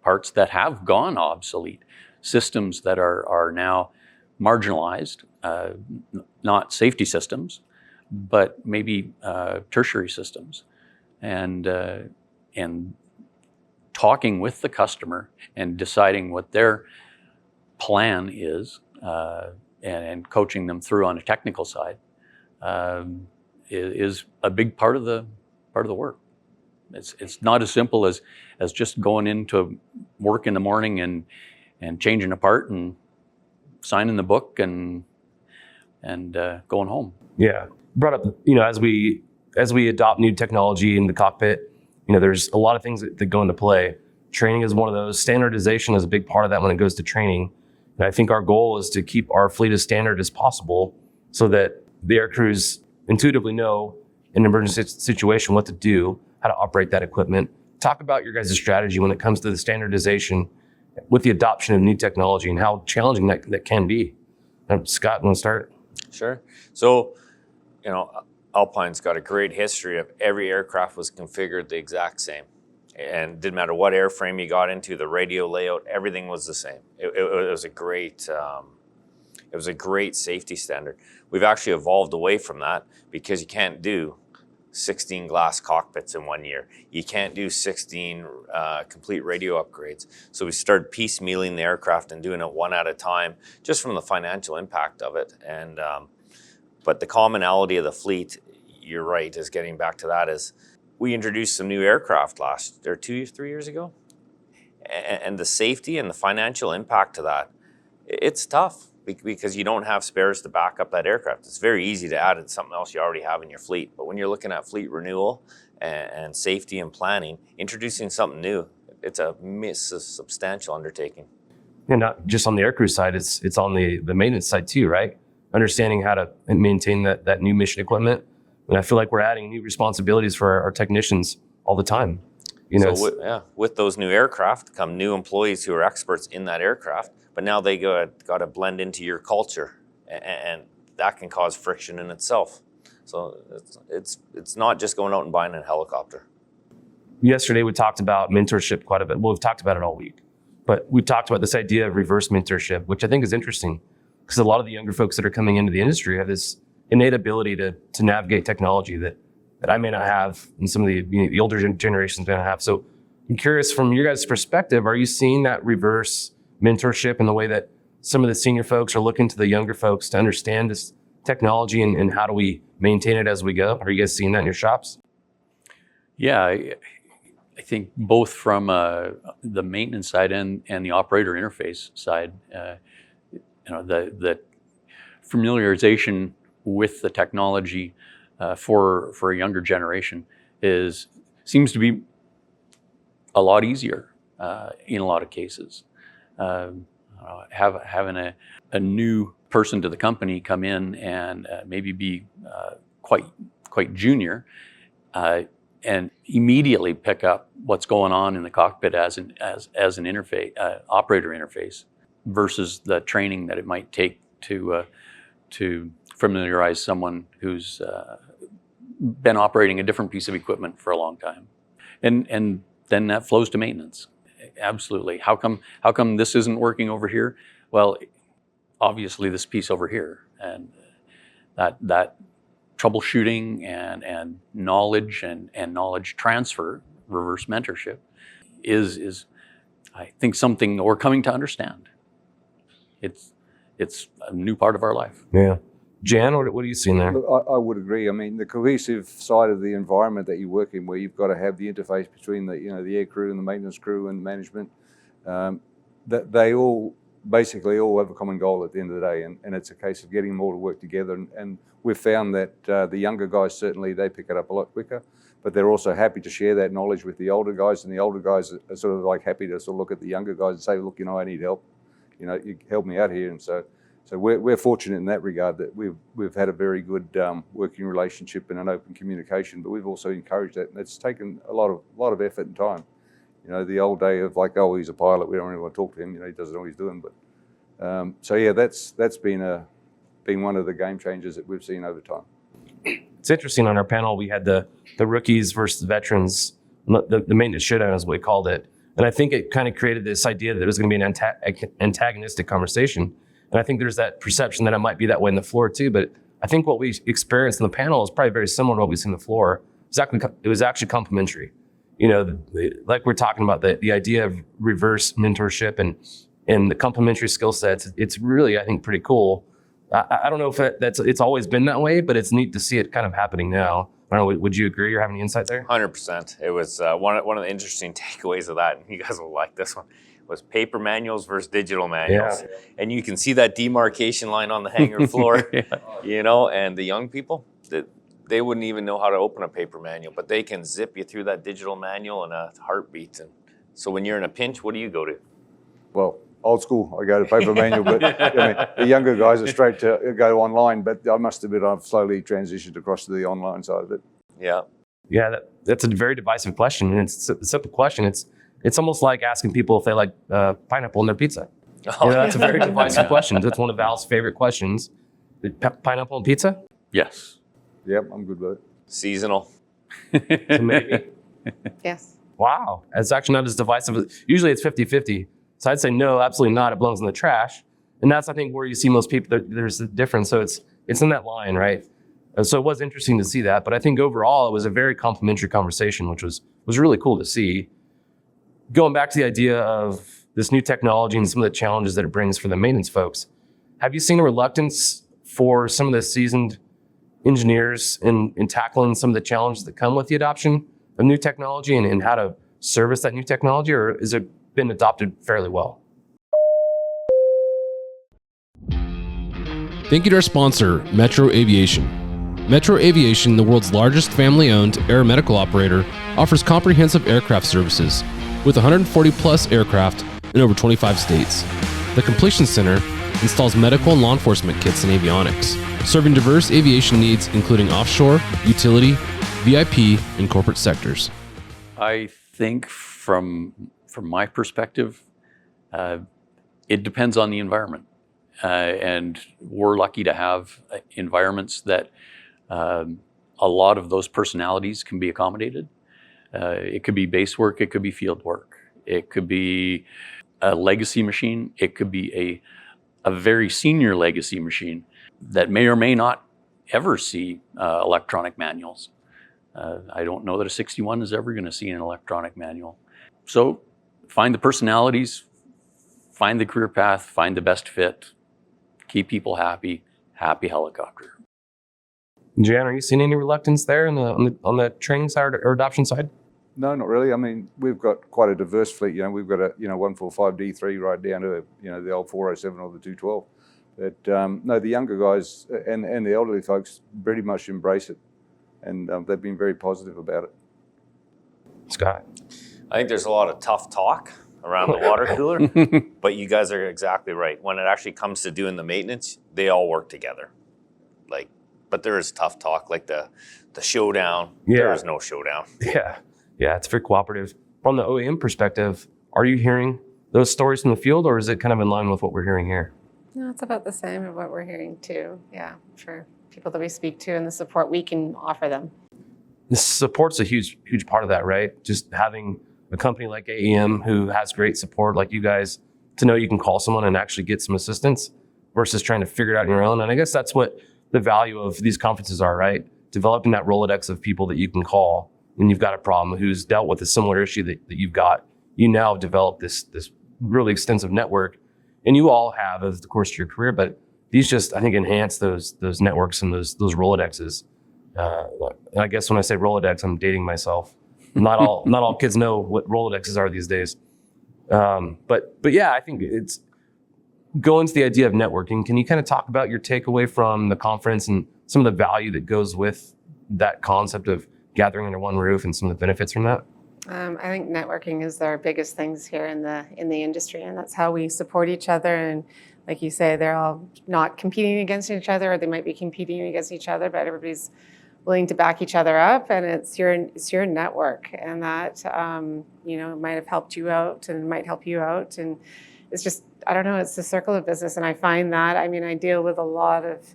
S7: parts that have gone obsolete, systems that are now marginalized, not safety systems, but maybe tertiary systems, and talking with the customer and deciding what their plan is, and coaching them through on a technical side, is a big part of the work. It's not as simple as just going into work in the morning and changing a part and signing the book and going home.
S2: Yeah, brought up, as we adopt new technology in the cockpit, there's a lot of things that go into play. Training is one of those. Standardization is a big part of that when it goes to training. And I think our goal is to keep our fleet as standard as possible so that the air crews intuitively know in an emergency situation what to do, how to operate that equipment. Talk about your guys' strategy when it comes to the standardization with the adoption of new technology and how challenging that can be. Scott, want to start?
S3: Sure. So, Alpine's got a great history of every aircraft was configured the exact same. And didn't matter what airframe you got into, the radio layout, everything was the same. It was a great safety standard. We've actually evolved away from that because you can't do 16 glass cockpits in 1 year. You can't do 16 complete radio upgrades. So we started piecemealing the aircraft and doing it one at a time, just from the financial impact of it. And but the commonality of the fleet, you're right, is getting back to that, is we introduced some new aircraft last, or 3 years ago. And the safety and the financial impact to that, it's tough because you don't have spares to back up that aircraft. It's very easy to add it to something else you already have in your fleet. But when you're looking at fleet renewal and safety and planning, introducing something new, it's a substantial undertaking.
S2: And not just on the aircrew side, it's on the maintenance side too, right? Understanding how to maintain that new mission equipment. And I feel like we're adding new responsibilities for our technicians all the time.
S3: With those new aircraft come new employees who are experts in that aircraft, but now they got to blend into your culture, and that can cause friction in itself. So it's not just going out and buying a helicopter.
S2: Yesterday we talked about mentorship quite a bit. Well, we've talked about it all week, but we talked about this idea of reverse mentorship, which I think is interesting because a lot of the younger folks that are coming into the industry have this innate ability to navigate technology that I may not have, and some of the older generations may not have. So I'm curious, from your guys' perspective, are you seeing that reverse mentorship in the way that some of the senior folks are looking to the younger folks to understand this technology and how do we maintain it as we go? Are you guys seeing that in your shops?
S7: Yeah, I think both from the maintenance side and the operator interface side, the familiarization with the technology for a younger generation seems to be a lot easier in a lot of cases. Having a new person to the company come in and maybe be quite junior and immediately pick up what's going on in the cockpit as an interface, operator interface, versus the training that it might take to familiarize someone who's been operating a different piece of equipment for a long time, and then that flows to maintenance. Absolutely. How come this isn't working over here? Well, obviously this piece over here, and that troubleshooting and knowledge and knowledge transfer, reverse mentorship, is I think something we're coming to understand. It's a new part of our life.
S2: Yeah. Jan, what are you seeing there?
S6: Look, I would agree. I mean, the cohesive side of the environment that you work in, where you've got to have the interface between the air crew and the maintenance crew and management, that they all basically all have a common goal at the end of the day, and it's a case of getting them all to work together. And we've found that the younger guys, certainly they pick it up a lot quicker, but they're also happy to share that knowledge with the older guys, and the older guys are sort of like happy to sort of look at the younger guys and say, look, I need help. You help me out here. And so we're fortunate in that regard that we've had a very good working relationship and an open communication, but we've also encouraged that, and it's taken a lot of effort and time. The old day of like, oh, he's a pilot, we don't really want to talk to him, he doesn't know what he's doing. But so yeah, that's been one of the game changers that we've seen over time.
S2: It's interesting. On our panel, we had the rookies versus the veterans, the maintenance showdown is what we called it. And I think it kind of created this idea that there was going to be an antagonistic conversation. And I think there's that perception that it might be that way in the floor too. But I think what we experienced in the panel is probably very similar to what we see in the floor. It was actually complementary. Like we're talking about the idea of reverse mentorship and the complementary skill sets. It's really, I think, pretty cool. I don't know if it's always been that way, but it's neat to see it kind of happening now. I don't know, would you agree or have any insight there?
S3: 100%. It was one of the interesting takeaways of that, and you guys will like this one, was paper manuals versus digital manuals. Yeah. And you can see that demarcation line on the hangar floor, and the young people, they wouldn't even know how to open a paper manual, but they can zip you through that digital manual in a heartbeat. And so when you're in a pinch, what do you go to?
S6: Well, old school, I go to paper manual, but the younger guys are straight to go online. But I must admit, I've slowly transitioned across to the online side of it.
S3: Yeah.
S2: Yeah, that's a very divisive question, and it's a simple question. It's almost like asking people if they like pineapple in their pizza. That's a very divisive question. That's one of Val's favorite questions. Pineapple and pizza?
S7: Yes.
S6: Yep, I'm good with it.
S3: Seasonal.
S2: So maybe.
S4: Yes.
S2: Wow. It's actually not as divisive. Usually it's 50-50. So I'd say no, absolutely not. It belongs in the trash. And that's, I think, where you see most people, there's a difference. So it's in that line, right? So it was interesting to see that. But I think overall, it was a very complimentary conversation, which was really cool to see. Going back to the idea of this new technology and some of the challenges that it brings for the maintenance folks, have you seen a reluctance for some of the seasoned engineers in tackling some of the challenges that come with the adoption of new technology and how to service that new technology, or has it been adopted fairly well?
S1: Thank you to our sponsor, Metro Aviation. Metro Aviation, the world's largest family-owned aeromedical operator, offers comprehensive aircraft services with 140 plus aircraft in over 25 states. The Completion Center installs medical and law enforcement kits and avionics, serving diverse aviation needs including offshore, utility, VIP, and corporate sectors.
S7: I think from my perspective, it depends on the environment. And we're lucky to have environments that a lot of those personalities can be accommodated. It could be base work, it could be field work, it could be a legacy machine, it could be a very senior legacy machine that may or may not ever see electronic manuals. I don't know that a 61 is ever going to see an electronic manual. So find the personalities, find the career path, find the best fit, keep people happy, happy helicopter.
S2: Jan, are you seeing any reluctance there on the training side or adoption side?
S6: No, not really. I mean, we've got quite a diverse fleet. We've got a 145 D3 right down to the old 407 or the 212. But no, the younger guys and the elderly folks pretty much embrace it, and they've been very positive about it.
S2: Scott,
S3: I think there's a lot of tough talk around the water cooler, but you guys are exactly right. When it actually comes to doing the maintenance, they all work together. But there is tough talk, like the showdown.
S2: Yeah.
S3: There is no showdown.
S2: Yeah, it's very cooperative. From the OEM perspective, are you hearing those stories from the field, or is it kind of in line with what we're hearing here?
S4: No, it's about the same of what we're hearing too. Yeah, for people that we speak to and the support we can offer them.
S2: The support's a huge part of that, right? Just having a company like AEM who has great support like you guys, to know you can call someone and actually get some assistance versus trying to figure it out on your own. And I guess that's what the value of these conferences are, right? Developing that Rolodex of people that you can call when you've got a problem, who's dealt with a similar issue that you've got. You now develop this really extensive network, and you all have over the course of your career, but these just, I think, enhance those networks and those Rolodexes. I guess when I say Rolodex, I'm dating myself. Not all kids know what Rolodexes are these days. But yeah, I think it's going to the idea of networking. Can you kind of talk about your takeaway from the conference and some of the value that goes with that concept of gathering under one roof and some of the benefits from that?
S4: I think networking is our biggest things here in the industry, and that's how we support each other. And like you say, they're all not competing against each other, or they might be competing against each other, but everybody's willing to back each other up, and it's your network, and that might have helped you out and might help you out, and it's just, I don't know, it's the circle of business. And I find that, I mean, I deal with a lot of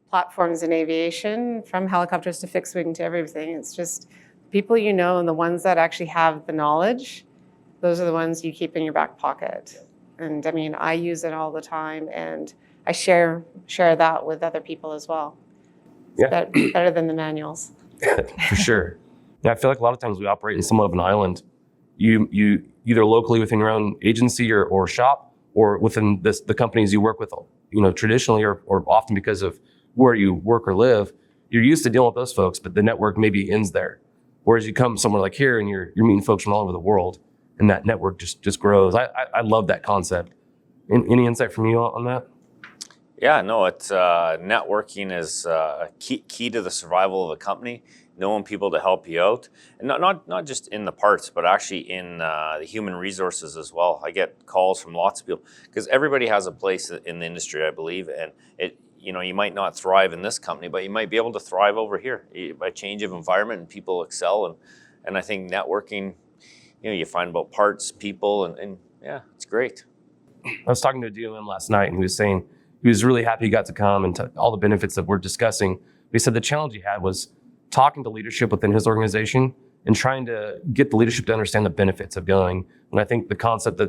S4: platforms in aviation, from helicopters to fixed wing to everything. It's just people and the ones that actually have the knowledge, those are the ones you keep in your back pocket. And I mean, I use it all the time, and I share that with other people as well.
S2: Yeah.
S4: Better than the manuals.
S2: For sure. Yeah, I feel like a lot of times we operate in somewhat of an island. You either locally within your own agency or shop, or within the companies you work with, traditionally or often because of where you work or live, you're used to dealing with those folks, but the network maybe ends there. Whereas you come somewhere like here and you're meeting folks from all over the world, and that network just grows. I love that concept. Any insight from you on that?
S3: Yeah, no, it's networking is key to the survival of a company. Knowing people to help you out, and not just in the parts, but actually in the human resources as well. I get calls from lots of people because everybody has a place in the industry, I believe, and you might not thrive in this company, but you might be able to thrive over here by change of environment, and people excel. And I think networking, you find about parts, people, and yeah, it's great.
S2: I was talking to a DOM last night, and he was saying he was really happy he got to come and all the benefits that we're discussing. He said the challenge he had was talking to leadership within his organization and trying to get the leadership to understand the benefits of going. And I think the concept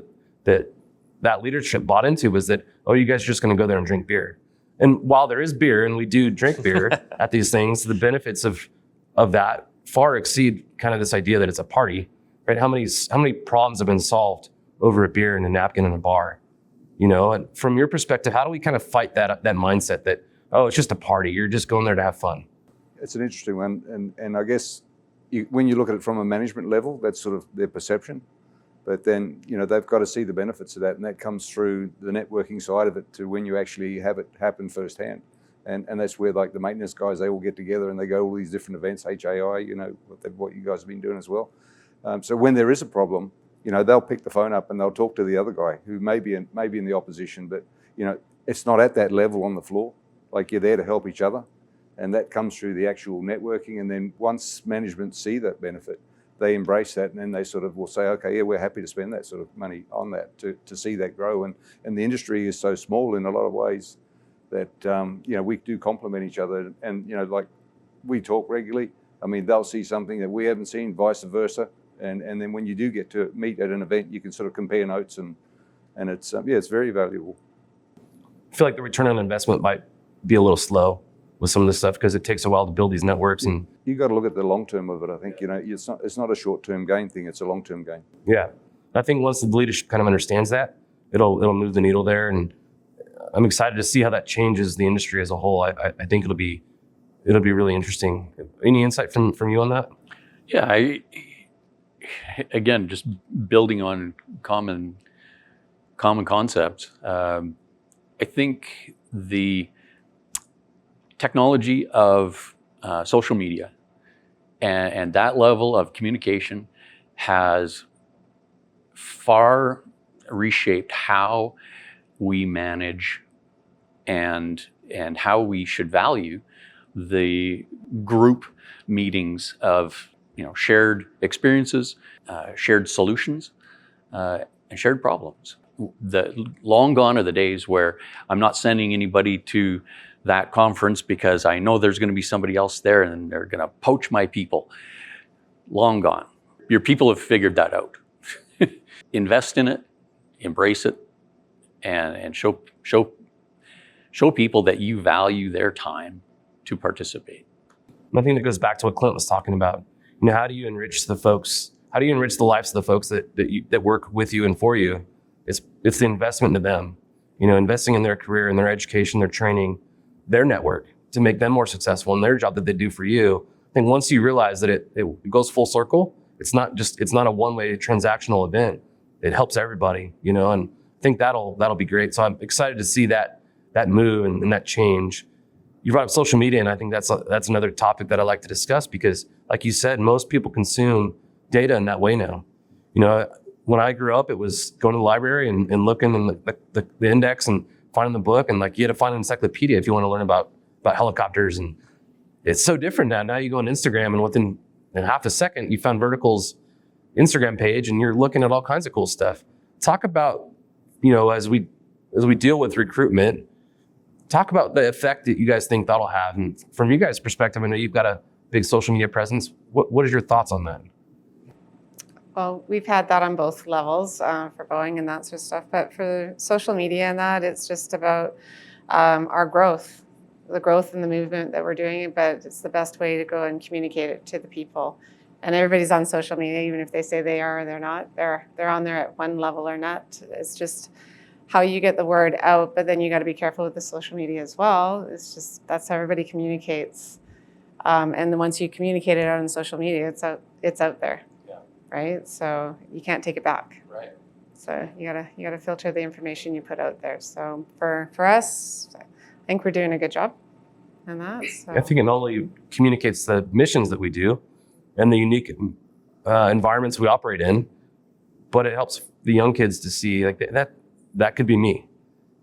S2: that leadership bought into was that, oh, you guys are just going to go there and drink beer. And while there is beer, and we do drink beer at these things, the benefits of that far exceed kind of this idea that it's a party, right? How many problems have been solved over a beer and a napkin in a bar? And from your perspective, how do we kind of fight that mindset that, oh, it's just a party, you're just going there to have fun?
S6: It's an interesting one, and I guess when you look at it from a management level, that's sort of their perception. But then, they've got to see the benefits of that, and that comes through the networking side of it to when you actually have it happen firsthand. And that's where, like, the maintenance guys, they all get together and they go to all these different events, HAI, what you guys have been doing as well. So when there is a problem, they'll pick the phone up and they'll talk to the other guy who may be in the opposition, but, it's not at that level on the floor. Like, you're there to help each other. And that comes through the actual networking. And then once management see that benefit, they embrace that, and then they sort of will say, okay, yeah, we're happy to spend that sort of money on that to see that grow. And the industry is so small in a lot of ways that, we do complement each other. And, like, we talk regularly. I mean, they'll see something that we haven't seen, vice versa. And then when you do get to meet at an event, you can sort of compare notes, and it's, it's very valuable.
S2: I feel like the return on investment might be a little slow with some of this stuff because it takes a while to build these networks. And
S6: you got to look at the long term of it. I think it's not a short term gain thing; it's a long term gain.
S2: Yeah, I think once the leadership kind of understands that, it'll move the needle there. And I'm excited to see how that changes the industry as a whole. I think it'll be really interesting. Any insight from you on that?
S7: Yeah, again, just building on common concepts. I think the technology of social media and that level of communication has far reshaped how we manage and how we should value the group meetings of shared experiences, shared solutions, and shared problems. Long gone are the days where I'm not sending anybody to that conference because I know there's going to be somebody else there and they're going to poach my people. Long gone. Your people have figured that out. Invest in it, embrace it, and show people that you value their time to participate.
S2: I think that goes back to what Clint was talking about. How do you enrich the folks? How do you enrich the lives of the folks that work with you and for you? It's the investment into them. investing in their career and their education, their training, their network to make them more successful in their job that they do for you. I think once you realize that it goes full circle, it's not a one-way transactional event. It helps everybody, and I think that'll be great. So I'm excited to see that move and that change. You brought up social media, and I think that's another topic that I like to discuss because, like you said, most people consume data in that way now. When I grew up, it was going to the library and looking in the index and finding the book, and like you had to find an encyclopedia if you want to learn about helicopters. And it's so different now. Now you go on Instagram, and within half a second, you found Vertical's Instagram page, and you're looking at all kinds of cool stuff. Talk about, as we deal with recruitment, talk about the effect that you guys think that'll have. And from you guys' perspective, I know you've got a big social media presence. What is your thoughts on that?
S4: Well, we've had that on both levels for Boeing and that sort of stuff. But for social media and that, it's just about our growth, the growth in the movement that we're doing. But it's the best way to go and communicate it to the people. And everybody's on social media, even if they say they are or they're not. They're on there at one level or not. It's just how you get the word out. But then you got to be careful with the social media as well. It's just that's how everybody communicates. And then once you communicate it out on social media, it's out there. Right, so you can't take it back.
S2: Right.
S4: So you gotta filter the information you put out there. So for us, I think we're doing a good job on that. So.
S2: I think it not only communicates the missions that we do and the unique environments we operate in, but it helps the young kids to see like that could be me.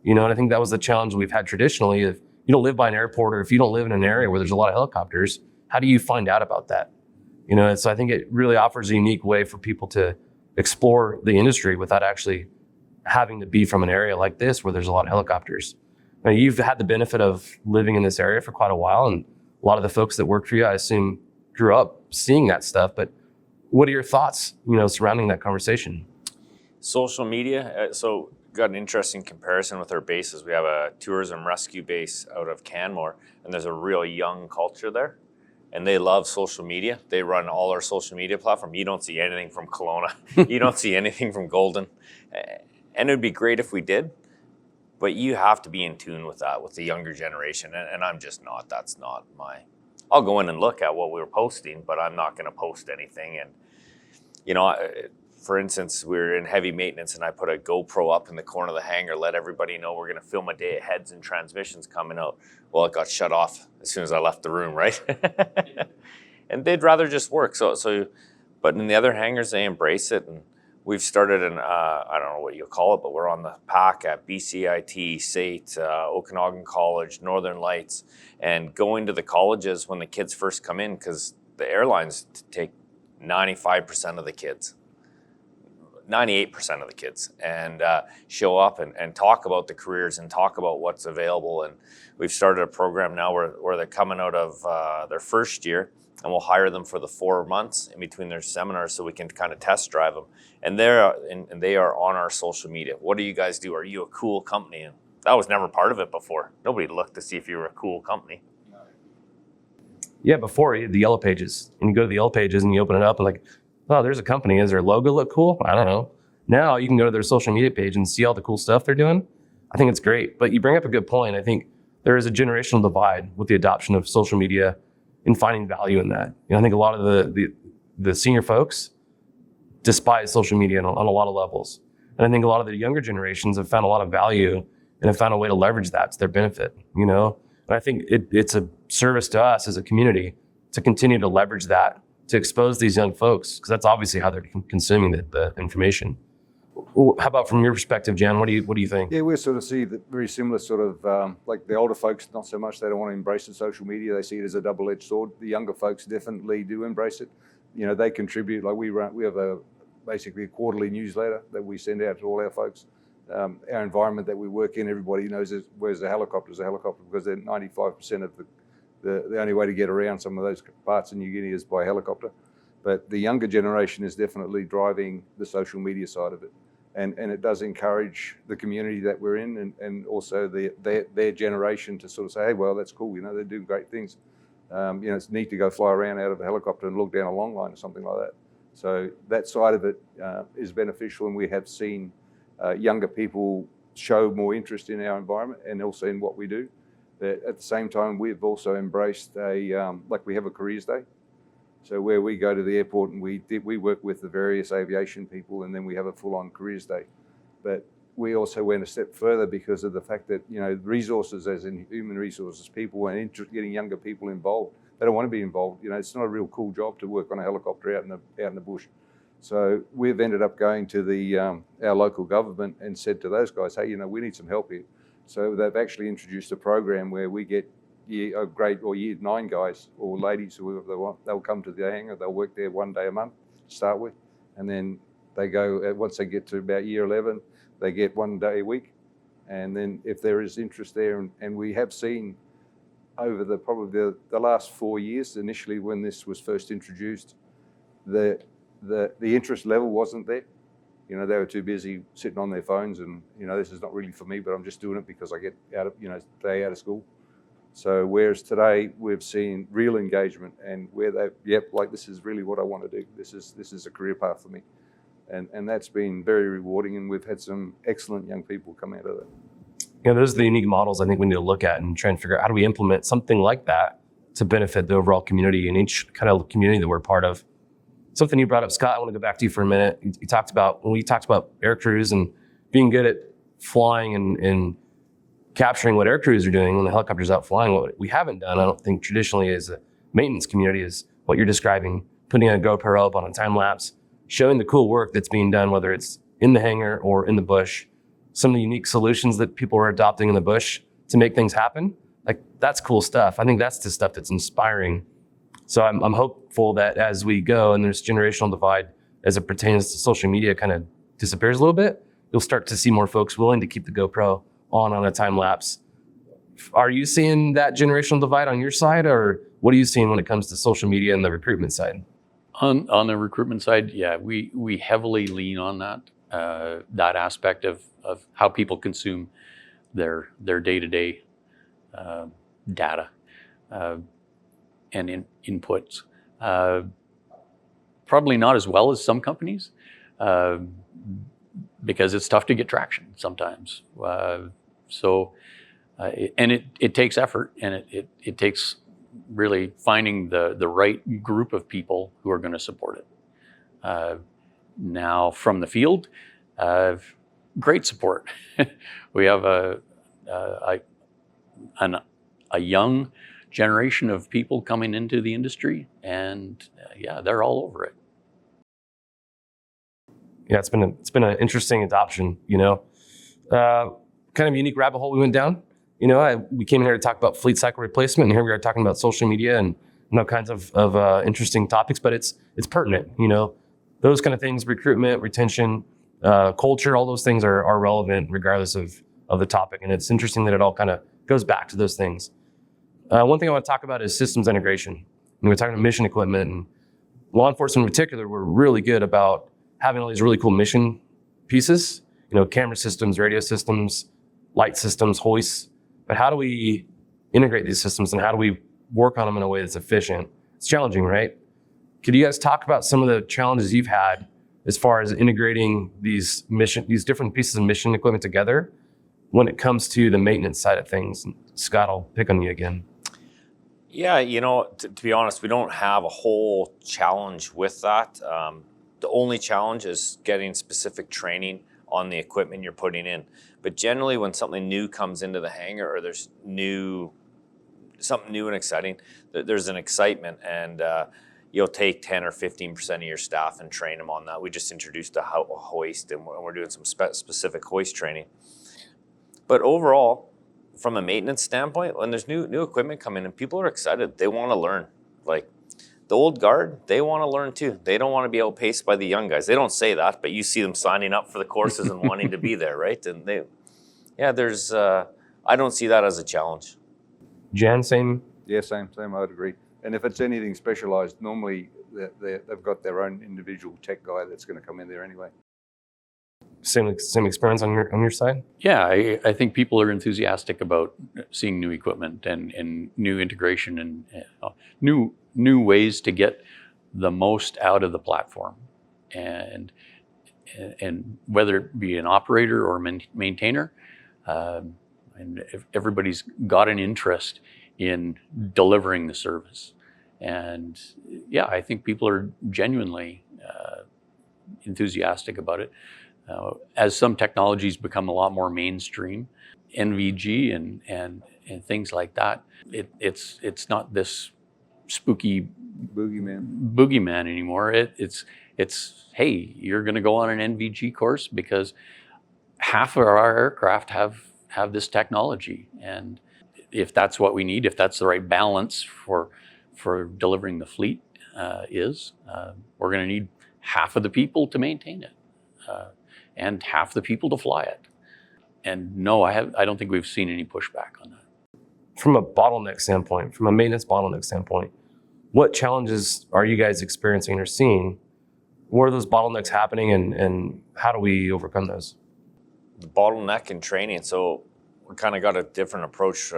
S2: And I think that was the challenge we've had traditionally. If you don't live by an airport or if you don't live in an area where there's a lot of helicopters, how do you find out about that? So I think it really offers a unique way for people to explore the industry without actually having to be from an area like this where there's a lot of helicopters. Now, you've had the benefit of living in this area for quite a while, and a lot of the folks that work for you, I assume, grew up seeing that stuff. But what are your thoughts, surrounding that conversation?
S3: Social media. So got an interesting comparison with our bases. We have a tourism rescue base out of Canmore, and there's a real young culture there. And they love social media. They run all our social media platform. You don't see anything from Kelowna. You don't see anything from Golden. And it would be great if we did, but you have to be in tune with that, with the younger generation. And I'm just not. That's not my... I'll go in and look at what we were posting, but I'm not going to post anything. And, for instance, we were in heavy maintenance and I put a GoPro up in the corner of the hangar, let everybody know we're going to film a day of heads and transmissions coming out. Well, it got shut off as soon as I left the room, right? And they'd rather just work. So, but in the other hangars, they embrace it. And we've started I don't know what you call it, but we're on the pack at BCIT, SAIT, Okanagan College, Northern Lights, and going to the colleges when the kids first come in, because the airlines take 95% of the kids. 98% of the kids, and show up and talk about the careers and talk about what's available. And we've started a program now where they're coming out of their first year, and we'll hire them for the 4 months in between their seminars so we can kind of test drive them. And they are on our social media. What do you guys do? Are you a cool company? And that was never part of it before. Nobody looked to see if you were a cool company.
S2: Yeah, before you had the yellow pages, and you go to the yellow pages and you open it up and like, oh, there's a company. Does their logo look cool? I don't know. Now you can go to their social media page and see all the cool stuff they're doing. I think it's great. But you bring up a good point. I think there is a generational divide with the adoption of social media and finding value in that. I think a lot of the senior folks despise social media on a lot of levels. And I think a lot of the younger generations have found a lot of value and have found a way to leverage that to their benefit, And I think it's a service to us as a community to continue to leverage that, to expose these young folks, because that's obviously how they're consuming the information. How about from your perspective, Jan? What do you think?
S6: Yeah, we sort of see the very similar sort of, like the older folks, not so much, they don't want to embrace the social media. They see it as a double-edged sword. The younger folks definitely do embrace it. They contribute, like we have basically a quarterly newsletter that we send out to all our folks. Our environment that we work in, everybody knows where's the helicopter is a helicopter, because they're 95% of the only way to get around some of those parts in New Guinea is by helicopter. But the younger generation is definitely driving the social media side of it. And it does encourage the community that we're in, and also their generation to sort of say, hey, well, that's cool, they're doing great things. It's neat to go fly around out of a helicopter and look down a long line or something like that. So that side of it is beneficial, and we have seen younger people show more interest in our environment and also in what we do. That at the same time, we've also embraced like we have a careers day. So where we go to the airport and we work with the various aviation people, and then we have a full-on careers day. But we also went a step further because of the fact that, resources, as in human resources, people and getting younger people involved. They don't want to be involved. It's not a real cool job to work on a helicopter out in the bush. So we've ended up going to our local government and said to those guys, hey, we need some help here. So they've actually introduced a program where we get year 9 guys or ladies, whoever they want. They'll come to the hangar. They'll work there 1 day a month to start with, and then they go. Once they get to about year 11, they get 1 day a week, and then if there is interest there, and we have seen over probably the last 4 years, initially when this was first introduced, the interest level wasn't there. They were too busy sitting on their phones, and this is not really for me, but I'm just doing it because I get out of day out of school. So whereas today we've seen real engagement, and where this is really what I want to do. This is a career path for me, and that's been very rewarding. And we've had some excellent young people come out of that.
S2: Those are the unique models I think we need to look at and try and figure out how do we implement something like that to benefit the overall community and each kind of community that we're part of. Something you brought up, Scott, I want to go back to you for a minute. You talked about, when we talked about air crews and being good at flying and capturing what air crews are doing when the helicopter's out flying. What we haven't done, I don't think traditionally as a maintenance community, is what you're describing, putting a GoPro up on a time lapse, showing the cool work that's being done, whether it's in the hangar or in the bush, some of the unique solutions that people are adopting in the bush to make things happen. Like, that's cool stuff. I think that's the stuff that's inspiring. So I'm hopeful that as we go and this generational divide as it pertains to social media kind of disappears a little bit, you'll start to see more folks willing to keep the GoPro on a time lapse. Are you seeing that generational divide on your side, or what are you seeing when it comes to social media and the recruitment side?
S7: On the recruitment side, yeah, we heavily lean on that aspect of how people consume their day-to-day data and inputs. Probably not as well as some companies, because it's tough to get traction sometimes. And it takes effort, and it takes really finding the right group of people who are going to support it. Now, from the field, great support. We have a young generation of people coming into the industry, and they're all over it.
S2: Yeah, it's been an interesting adoption. Kind of unique rabbit hole we went down. We came in here to talk about fleet cycle replacement, and here we are talking about social media and all kinds of interesting topics. But it's pertinent. Those kind of things: recruitment, retention, culture. All those things are relevant regardless of the topic. And it's interesting that it all kind of goes back to those things. One thing I want to talk about is systems integration. And we're talking about mission equipment, and law enforcement in particular. We're really good about having all these really cool mission pieces. Camera systems, radio systems, light systems, hoists. But how do we integrate these systems, and how do we work on them in a way that's efficient? It's challenging, right? Could you guys talk about some of the challenges you've had as far as integrating these different pieces of mission equipment together when it comes to the maintenance side of things? Scott, I'll pick on you again.
S3: Yeah, to be honest, we don't have a whole challenge with that. The only challenge is getting specific training on the equipment you're putting in. But generally, when something new comes into the hangar, or there's something new and exciting, there's an excitement, and you'll take 10 or 15% of your staff and train them on that. We just introduced a hoist, and we're doing some specific hoist training. But overall, from a maintenance standpoint, when there's new equipment coming in, people are excited. They want to learn. Like the old guard, they want to learn too. They don't want to be outpaced by the young guys. They don't say that, but you see them signing up for the courses and wanting to be there, right? And I don't see that as a challenge.
S2: Jan, same?
S6: Yeah, same. I would agree. And if it's anything specialized, normally they've got their own individual tech guy that's going to come in there anyway.
S2: Same experience on your side?
S7: Yeah, I think people are enthusiastic about seeing new equipment and new integration and new ways to get the most out of the platform. And and whether it be an operator or a maintainer, and if everybody's got an interest in delivering the service. And yeah, I think people are genuinely enthusiastic about it. As some technologies become a lot more mainstream, NVG and things like that, it's not this spooky boogeyman anymore. It's hey, you're going to go on an NVG course because half of our aircraft have this technology, and if that's what we need, if that's the right balance for delivering the fleet, we're going to need half of the people to maintain it, and half the people to fly it. And no, I don't think we've seen any pushback on that.
S2: From a bottleneck standpoint, from a maintenance bottleneck standpoint, what challenges are you guys experiencing or seeing? Where are those bottlenecks happening, and how do we overcome those?
S3: The bottleneck in training. So we kind of got a different approach.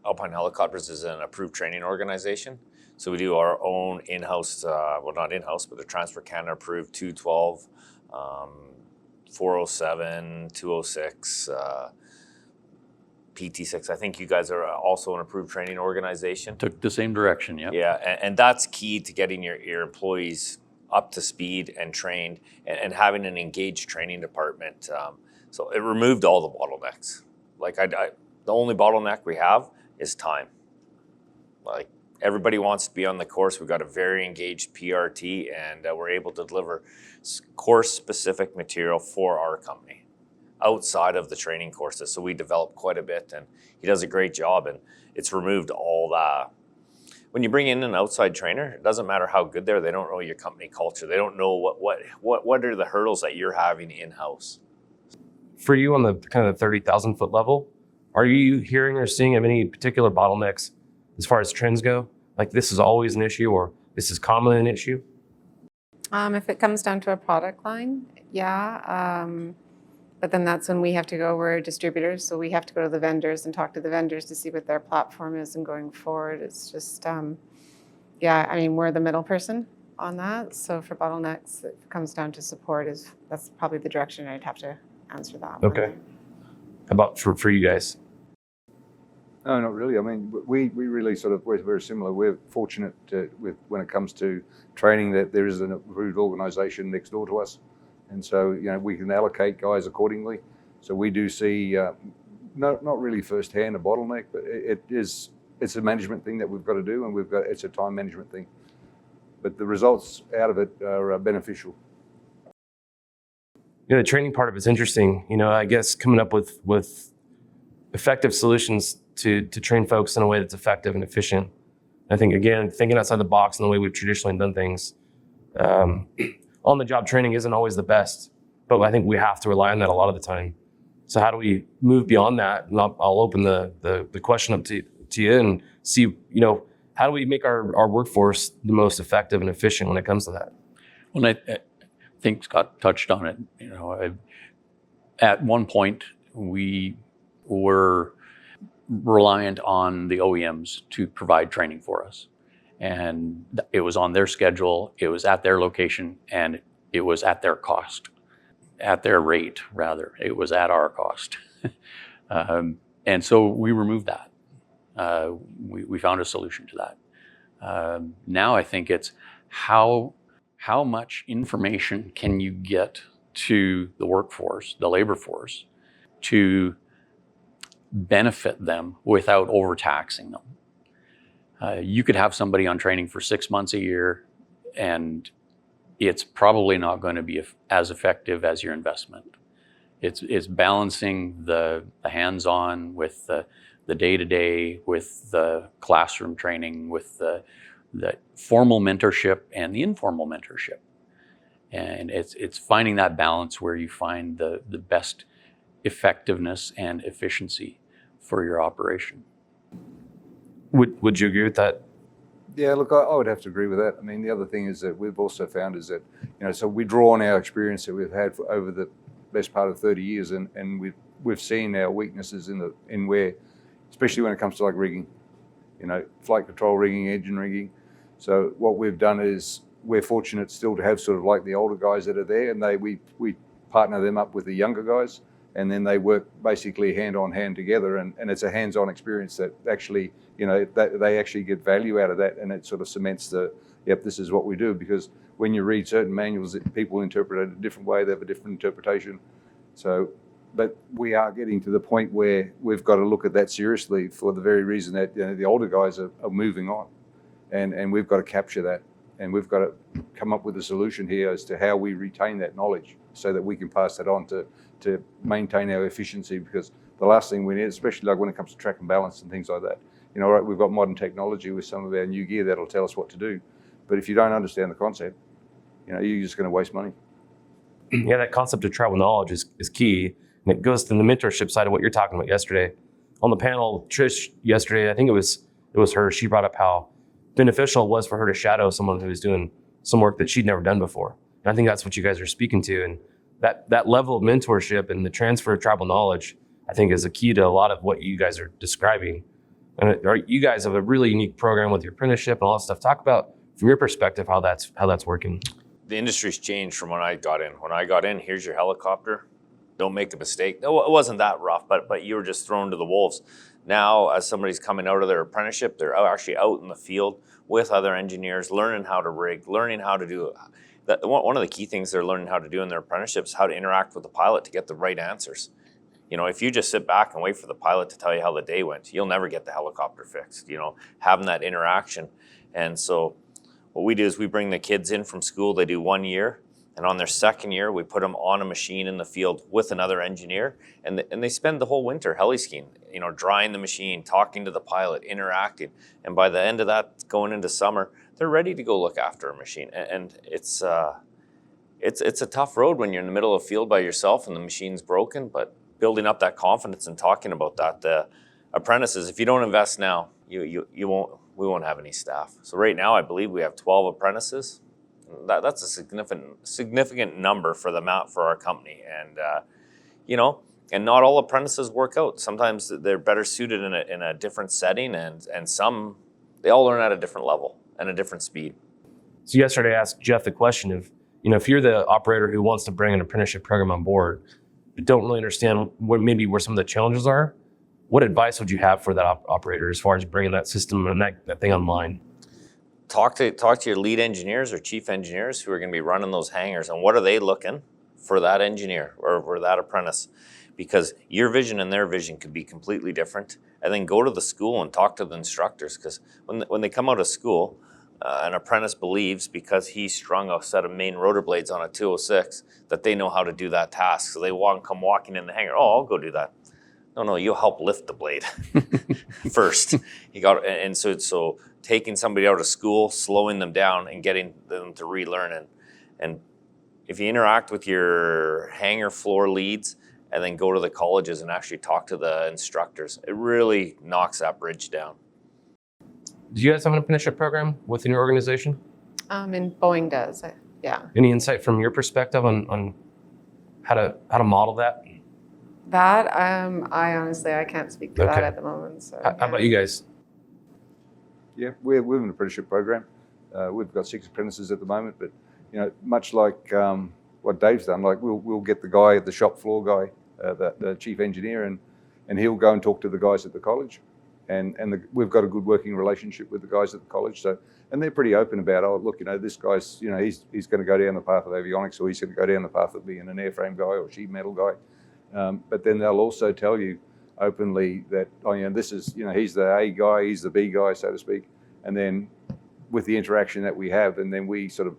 S3: Alpine Helicopters is an approved training organization. So we do our own in-house, well, not in-house, but the Transfer Canada approved 212, 407, 206, PT6. I think you guys are also an approved training organization.
S7: Took the same direction, yeah.
S3: Yeah, and that's key to getting your employees up to speed and trained, and having an engaged training department. So it removed all the bottlenecks. Like the only bottleneck we have is time. Like everybody wants to be on the course. We've got a very engaged PRT, and we're able to deliver course-specific material for our company outside of the training courses. So we develop quite a bit, and he does a great job, and it's removed all that. When you bring in an outside trainer, it doesn't matter how good they are. They don't know your company culture. They don't know what are the hurdles that you're having in-house.
S2: For you on the kind of the 30,000 foot level, are you hearing or seeing of any particular bottlenecks as far as trends go? Like this is always an issue, or this is commonly an issue?
S4: If it comes down to a product line, yeah. But then that's when we have to go, we're distributors, so we have to go to the vendors and talk to the vendors to see what their platform is, and going forward, it's just, yeah, I mean, we're the middle person on that. So for bottlenecks, it comes down to support. That's probably the direction I'd have to answer that one.
S2: Okay. How about for you guys?
S6: No, not really. I mean, we really we're very similar. We're fortunate when it comes to training that there is an approved organisation next door to us. And so, we can allocate guys accordingly. So we do see, not really firsthand a bottleneck, but it's a management thing that we've got to do, and it's a time management thing. But the results out of it are beneficial.
S2: The training part of it's interesting. I guess coming up with effective solutions to train folks in a way that's effective and efficient. I think, again, thinking outside the box in the way we've traditionally done things. On-the-job training isn't always the best, but I think we have to rely on that a lot of the time. So how do we move beyond that? And I'll open the question up to you and see, how do we make our workforce the most effective and efficient when it comes to that?
S7: Well, I think Scott touched on it. At one point, we were reliant on the OEMs to provide training for us. And it was on their schedule, it was at their location, and it was at their cost, at their rate, rather. It was at our cost. And so we removed that. We found a solution to that. Now I think it's how much information can you get to the workforce, the labor force, to benefit them without overtaxing them. You could have somebody on training for 6 months a year, and it's probably not going to be as effective as your investment. It's balancing the hands-on with the day-to-day, with the classroom training, with the formal mentorship and the informal mentorship. And it's finding that balance where you find the best effectiveness and efficiency for your operation.
S2: Would you agree with that?
S6: Yeah, look, I would have to agree with that. I mean, the other thing is that we've also found is that, so we draw on our experience that we've had over the best part of 30 years, and we've seen our weaknesses in where, especially when it comes to like rigging, flight control rigging, engine rigging. So what we've done is we're fortunate still to have sort of like the older guys that are there, and we partner them up with the younger guys, and then they work basically hand on hand together, and it's a hands-on experience that actually, that they actually get value out of that, and it sort of cements this is what we do, because when you read certain manuals, people interpret it a different way, they have a different interpretation. So, but we are getting to the point where we've got to look at that seriously for the very reason that the older guys are moving on, and we've got to capture that, and we've got to come up with a solution here as to how we retain that knowledge so that we can pass that on to maintain our efficiency, because the last thing we need, especially like when it comes to track and balance and things like that, right, we've got modern technology with some of our new gear that'll tell us what to do. But if you don't understand the concept, you're just going to waste money.
S2: Yeah, that concept of tribal knowledge is key. And it goes to the mentorship side of what you're talking about yesterday. On the panel, Trish, yesterday, I think it was her, she brought up how beneficial it was for her to shadow someone who was doing some work that she'd never done before. And I think that's what you guys are speaking to. And that level of mentorship and the transfer of tribal knowledge, I think, is a key to a lot of what you guys are describing. And you guys have a really unique program with your apprenticeship and all that stuff. Talk about, from your perspective, how that's working.
S3: The industry's changed from when I got in. When I got in, here's your helicopter. Don't make a mistake. It wasn't that rough, but you were just thrown to the wolves. Now, as somebody's coming out of their apprenticeship, they're actually out in the field with other engineers, learning how to rig, learning how to do that. One of the key things they're learning how to do in their apprenticeship is how to interact with the pilot to get the right answers. If you just sit back and wait for the pilot to tell you how the day went, you'll never get the helicopter fixed. Having that interaction. And so what we do is we bring the kids in from school. They do 1 year, and on their second year, we put them on a machine in the field with another engineer, and they spend the whole winter heli skiing, drying the machine, talking to the pilot, interacting. And by the end of that, going into summer, they're ready to go look after a machine. And it's a tough road when you're in the middle of the field by yourself and the machine's broken, but building up that confidence and talking about that, the apprentices, if you don't invest now, we won't have any staff. So right now, I believe we have 12 apprentices. That's a significant number for our company. And, and not all apprentices work out. Sometimes they're better suited in a different setting, and some, they all learn at a different level and a different speed.
S2: So yesterday I asked Jeff the question of, if you're the operator who wants to bring an apprenticeship program on board, but don't really understand where some of the challenges are, what advice would you have for that operator as far as bringing that system and that thing online?
S3: Talk to your lead engineers or chief engineers who are going to be running those hangars, and what are they looking for that engineer or for that apprentice? Because your vision and their vision could be completely different. And then go to the school and talk to the instructors, because when they come out of school, an apprentice believes because he strung a set of main rotor blades on a 206 that they know how to do that task. So they come walking in the hangar. Oh, I'll go do that. No, you'll help lift the blade first. So taking somebody out of school, slowing them down, and getting them to relearn. And if you interact with your hangar floor leads and then go to the colleges and actually talk to the instructors, it really knocks that bridge down.
S2: Do you guys have an apprenticeship program within your organization?
S4: And Boeing does, yeah.
S2: Any insight from your perspective on how to model that?
S4: That, I honestly can't speak to that at the moment. So,
S2: how about you guys?
S6: Yeah, we're an apprenticeship program. We've got 6 apprentices at the moment, but much like what Dave's done, like we'll get the guy, the shop floor guy, the chief engineer, and he'll go and talk to the guys at the college, and we've got a good working relationship with the guys at the college. So, and they're pretty open about, oh, look, this guy's, he's going to go down the path of avionics, or he's going to go down the path of being an airframe guy or sheet metal guy. But then they'll also tell you openly that, this is, he's the A guy, he's the B guy, so to speak. And then with the interaction that we have, and then we sort of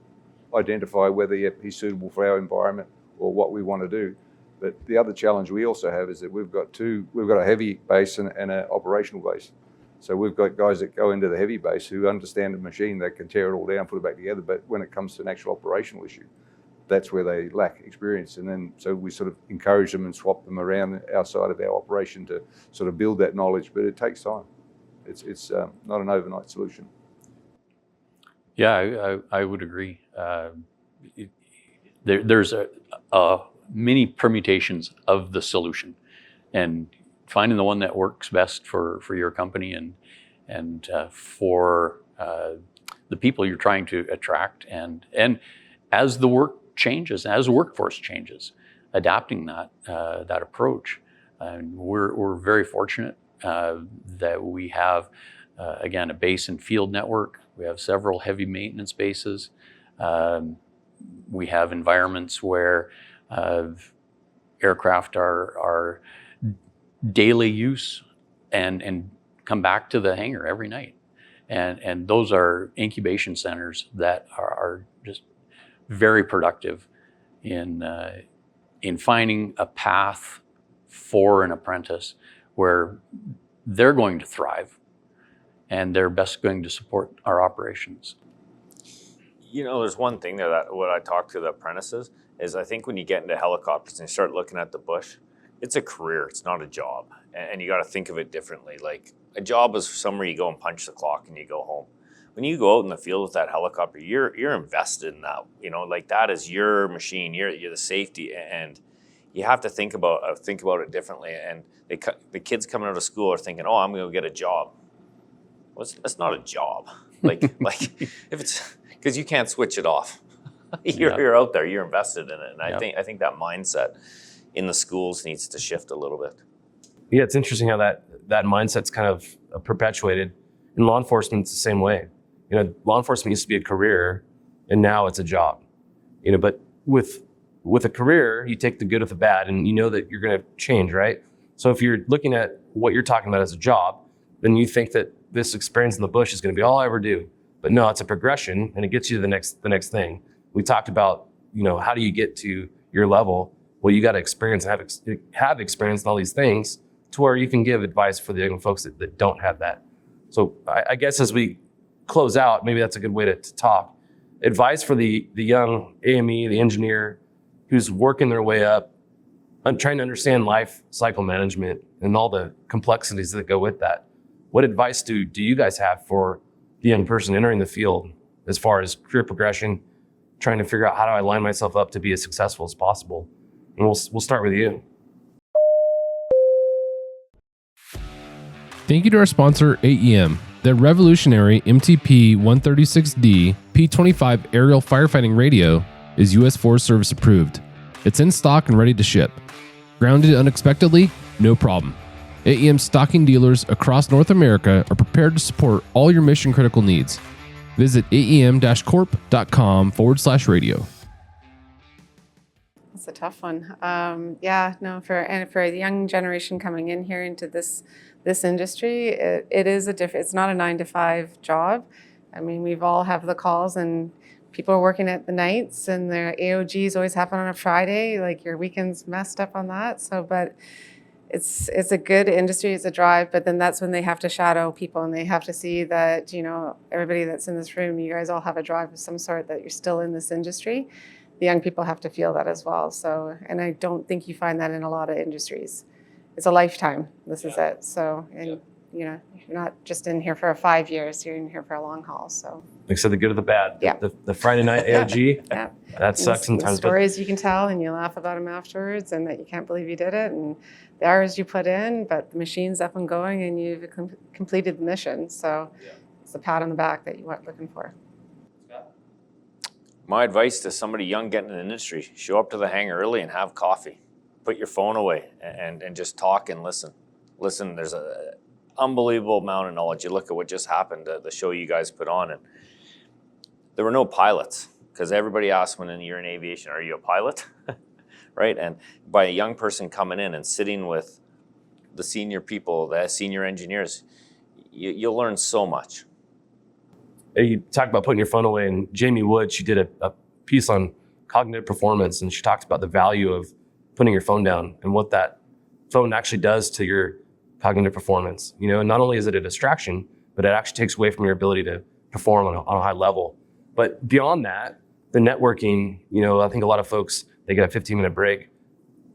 S6: identify whether he's suitable for our environment or what we want to do. But the other challenge we also have is that we've got a heavy base and an operational base. So we've got guys that go into the heavy base who understand the machine, that can tear it all down, put it back together. But when it comes to an actual operational issue, that's where they lack experience. And then so we sort of encourage them and swap them around outside of our operation to sort of build that knowledge. But it takes time. It's not an overnight solution.
S7: Yeah, I would agree. There's many permutations of the solution, and finding the one that works best for your company and for the people you're trying to attract, and as the work changes, as the workforce changes, adapting that approach. And we're very fortunate that we have, again, a base and field network. We have several heavy maintenance bases. We have environments where aircraft are daily use and come back to the hangar every night. And those are incubation centers that are just very productive in finding a path for an apprentice where they're going to thrive and they're best going to support our operations.
S3: You know, there's one thing there that what I talk to the apprentices is I think when you get into helicopters and you start looking at the bush, it's a career, it's not a job. And you got to think of it differently. Like a job is somewhere you go and punch the clock and you go home. When you go out in the field with that helicopter, you're invested in that. You know, like that is your machine. You're the safety, and you have to think about it differently. And the kids coming out of school are thinking, "Oh, I'm going to get a job." Well, that's not a job. Like if it's because you can't switch it off. You're out there. You're invested in it, and I think that mindset in the schools needs to shift a little bit.
S2: Yeah, it's interesting how that mindset's kind of perpetuated. In law enforcement, it's the same way. You know, law enforcement used to be a career, and now it's a job. You know, but with a career, you take the good with the bad, and you know that you're going to change, right? So if you're looking at what you're talking about as a job, then you think that this experience in the bush is going to be all I ever do. But no, it's a progression, and it gets you to the next thing. We talked about, you know, how do you get to your level? Well, you got to experience and have experience in all these things to where you can give advice for the young folks that don't have that. So I guess as we close out, maybe that's a good way to talk. Advice for the young AME, the engineer who's working their way up, trying to understand life cycle management and all the complexities that go with that. What advice do you guys have for the young person entering the field as far as career progression, trying to figure out how do I line myself up to be as successful as possible? And we'll start with you.
S1: Thank you to our sponsor, AEM. Their revolutionary MTP 136D P25 aerial firefighting radio is U.S. Forest Service approved. It's in stock and ready to ship. Grounded unexpectedly? No problem. AEM stocking dealers across North America are prepared to support all your mission critical needs. Visit aem-corp.com/radio.
S4: That's a tough one. For the young generation coming in here into this industry, it is it's not a 9-to-5 job. I mean, we've all have the calls and people are working at the nights and their AOGs always happen on a Friday, like your weekend's messed up on that. So, but it's a good industry, it's a drive, but then that's when they have to shadow people and they have to see that, you know, everybody that's in this room, you guys all have a drive of some sort that you're still in this industry. The young people have to feel that as well. So, and I don't think you find that in a lot of industries. It's a lifetime. This is it. So, and you know, you're not just in here for 5 years. You're in here for a long haul. So,
S2: Like I said, the good or the bad.
S4: Yeah.
S2: The Friday night AOG.
S4: yeah.
S2: That sucks sometimes.
S4: The stories you can tell, and you laugh about them afterwards, and that you can't believe you did it, and the hours you put in, but the machine's up and going, and you've completed the mission. So, it's a pat on the back that you weren't looking for.
S3: My advice to somebody young getting in the industry, show up to the hangar early and have coffee. Put your phone away and just talk and listen. Listen, there's an unbelievable amount of knowledge. You look at what just happened, the show you guys put on, and there were no pilots because everybody asks when you're in aviation, are you a pilot? Right? And by a young person coming in and sitting with the senior people, the senior engineers, you'll learn so much.
S2: You talk about putting your phone away, and Jamie Wood, she did a piece on cognitive performance, and she talked about the value of putting your phone down and what that phone actually does to your cognitive performance. You know, and not only is it a distraction, but it actually takes away from your ability to perform on a high level. But beyond that, the networking, you know, I think a lot of folks, they get a 15-minute break.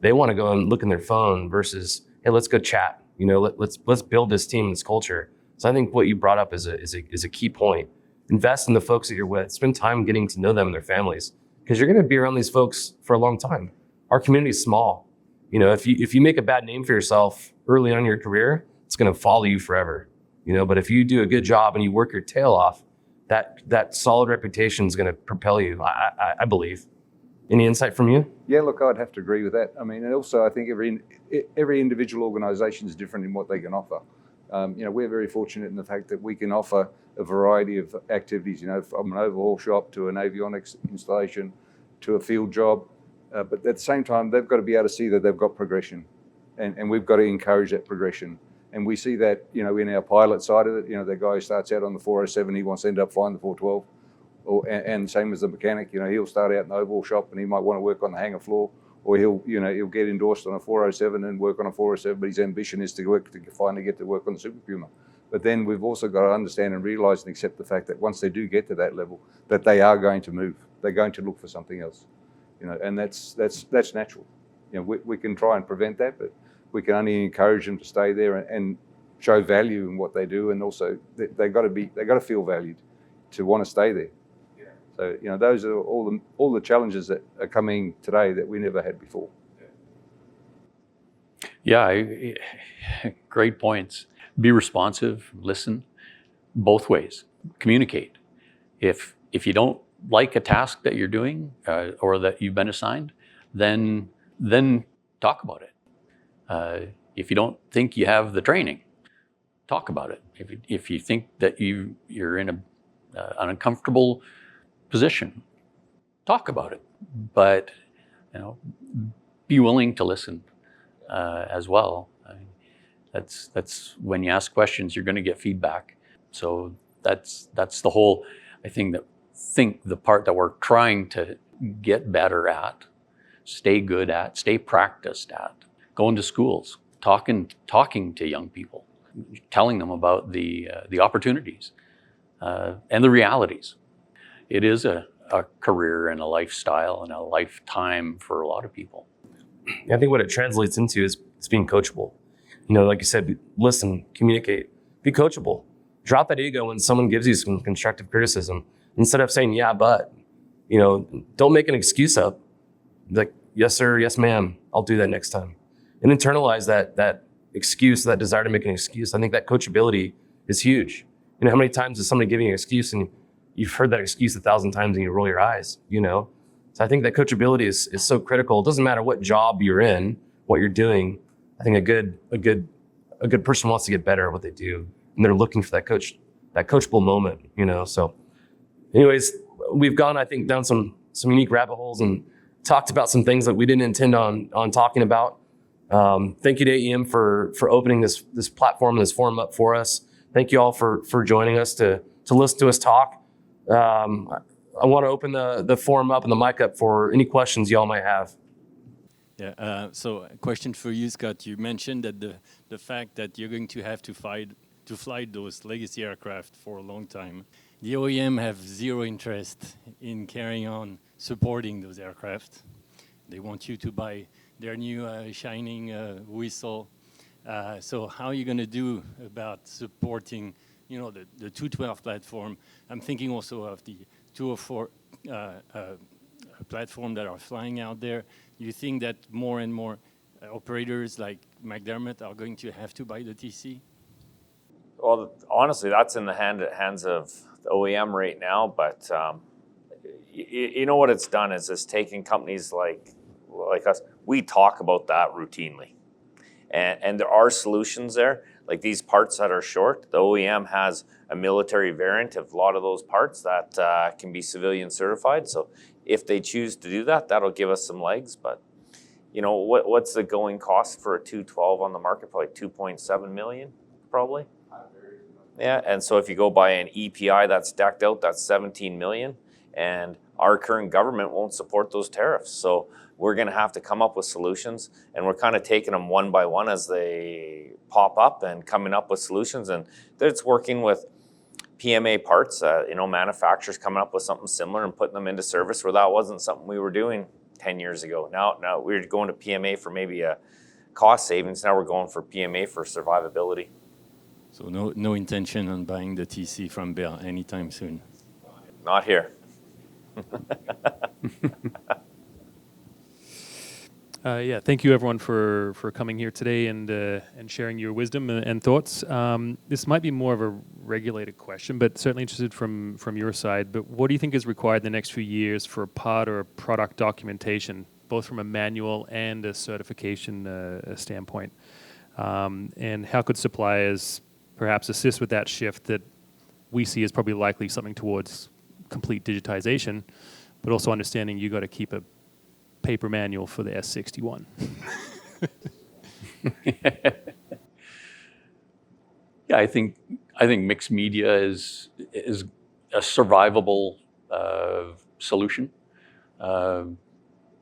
S2: They want to go and look in their phone versus, hey, let's go chat. You know, let's build this team, this culture. So I think what you brought up is a key point. Invest in the folks that you're with. Spend time getting to know them and their families, because you're going to be around these folks for a long time. Our community is small. You know, if you make a bad name for yourself early on in your career, it's going to follow you forever. You know, but if you do a good job and you work your tail off, that solid reputation is going to propel you. I believe. Any insight from you?
S6: Yeah, look, I'd have to agree with that. I mean, and also I think every individual organisation is different in what they can offer. We're very fortunate in the fact that we can offer a variety of activities, from an overhaul shop to an avionics installation to a field job. But at the same time, they've got to be able to see that they've got progression, and we've got to encourage that progression. And we see that, in our pilot side of it, the guy who starts out on the 407, he wants to end up flying the 412. And same as the mechanic, he'll start out in the overhaul shop and he might want to work on the hangar floor, or he'll get endorsed on a 407 and work on a 407, but his ambition is to finally get to work on the Super Puma. But then we've also got to understand and realise and accept the fact that once they do get to that level, that they are going to move. They're going to look for something else, and that's natural. We can try and prevent that, but we can only encourage them to stay there and show value in what they do, and also they got to feel valued to want to stay there. So, those are all the challenges that are coming today that we never had before.
S7: Yeah, great points. Be responsive, listen, both ways. Communicate. If you don't like a task that you're doing or that you've been assigned, then talk about it. If you don't think you have the training, talk about it. If you think that you're in an uncomfortable position, talk about it, but be willing to listen as well. I mean, that's when you ask questions, you're going to get feedback. So that's the whole. I think the part that we're trying to get better at, stay good at, stay practiced at, going to schools, talking to young people, telling them about the opportunities and the realities. It is a career and a lifestyle and a lifetime for a lot of people.
S2: I think what it translates into is being coachable. Like you said, listen, communicate, be coachable. Drop that ego when someone gives you some constructive criticism. Instead of saying, yeah, but, don't make an excuse up. Like, yes, sir, yes, ma'am, I'll do that next time. And internalize that excuse, that desire to make an excuse. I think that coachability is huge. How many times is somebody giving an excuse and you've heard that excuse 1,000 times and you roll your eyes, So I think that coachability is so critical. It doesn't matter what job you're in, what you're doing. I think a good person wants to get better at what they do, and they're looking for that coachable moment, So anyways, we've gone, I think, down some unique rabbit holes and talked about some things that we didn't intend on talking about. Thank you to AEM for opening this platform and this forum up for us. Thank you all for joining us to listen to us talk. I want to open the forum up and the mic up for any questions y'all might have.
S8: Yeah. So, a question for you, Scott. You mentioned that the fact that you're going to have to fly those legacy aircraft for a long time. The OEM have zero interest in carrying on supporting those aircraft. They want you to buy their new shining whistle. So, how are you going to do about supporting? The 212 platform. I'm thinking also of the 204 platform that are flying out there. Do you think that more and more operators like McDermott are going to have to buy the TC?
S3: Well, honestly, that's in the hands of the OEM right now. But what it's done is it's taken companies like us. We talk about that routinely, and there are solutions there. Like these parts that are short, the OEM has a military variant of a lot of those parts that can be civilian certified. So if they choose to do that, that'll give us some legs. But what's the going cost for a 212 on the market? Probably 2.7 million, probably. Yeah, and so if you go buy an EPI that's decked out, that's 17 million, and our current government won't support those tariffs. So we're going to have to come up with solutions, and we're kind of taking them one by one as they pop up and coming up with solutions. And it's working with PMA parts, manufacturers coming up with something similar and putting them into service where that wasn't something we were doing 10 years ago. Now we're going to PMA for maybe a cost savings. Now we're going for PMA for survivability.
S8: So no intention on buying the TC from Bell anytime soon?
S3: Not here.
S9: Yeah, thank you everyone for coming here today and sharing your wisdom and thoughts. This might be more of a regulated question, but certainly interested from your side. But what do you think is required in the next few years for a part or a product documentation, both from a manual and a certification standpoint? And how could suppliers perhaps assist with that shift that we see as probably likely something towards complete digitization, but also understanding you got to keep a paper manual for the S61.
S7: Yeah, I think mixed media is a survivable solution.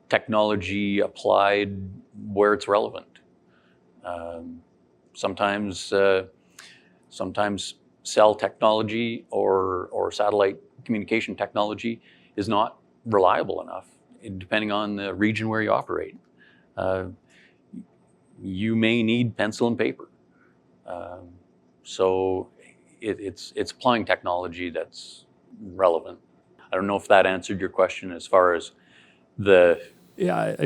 S7: Technology applied where it's relevant. Sometimes cell technology or satellite communication technology is not reliable enough, depending on the region where you operate. You may need pencil and paper. So it's applying technology that's relevant. I don't know if that answered your question as far as the...
S9: Yeah,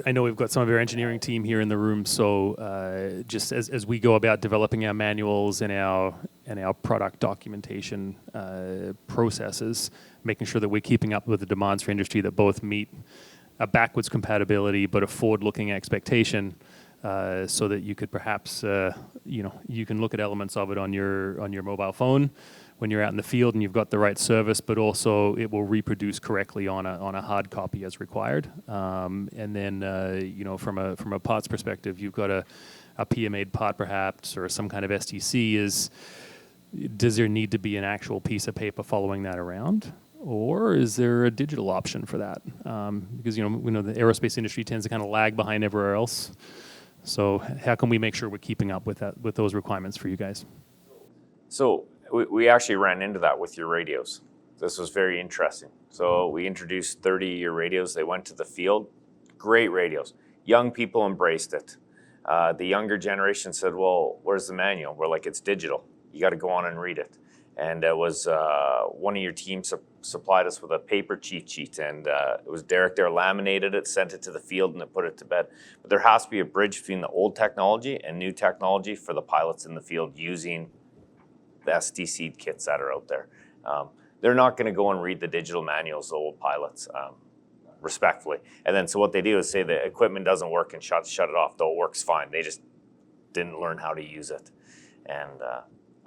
S9: I know we've got some of our engineering team here in the room, so just as we go about developing our manuals and our product documentation processes, making sure that we're keeping up with the demands for industry that both meet a backwards compatibility but a forward-looking expectation, so that you could perhaps you can look at elements of it on your mobile phone when you're out in the field and you've got the right service, but also it will reproduce correctly on a hard copy as required. And then from a parts perspective, you've got a PMA'd part perhaps or some kind of STC. Does there need to be an actual piece of paper following that around? Or is there a digital option for that? Because we know the aerospace industry tends to kind of lag behind everywhere else. So how can we make sure we're keeping up with those requirements for you guys?
S3: So we actually ran into that with your radios. This was very interesting. So we introduced 30-year radios. They went to the field. Great radios. Young people embraced it. The younger generation said, well, where's the manual? We're like, it's digital. You got to go on and read it. And it was one of your teams supplied us with a paper cheat sheet, and it was Derek there laminated it, sent it to the field, and it put it to bed. But there has to be a bridge between the old technology and new technology for the pilots in the field using the STC kits that are out there. They're not going to go and read the digital manuals, the old pilots, respectfully. And then so what they do is say the equipment doesn't work and shut it off, though it works fine. They just didn't learn how to use it. And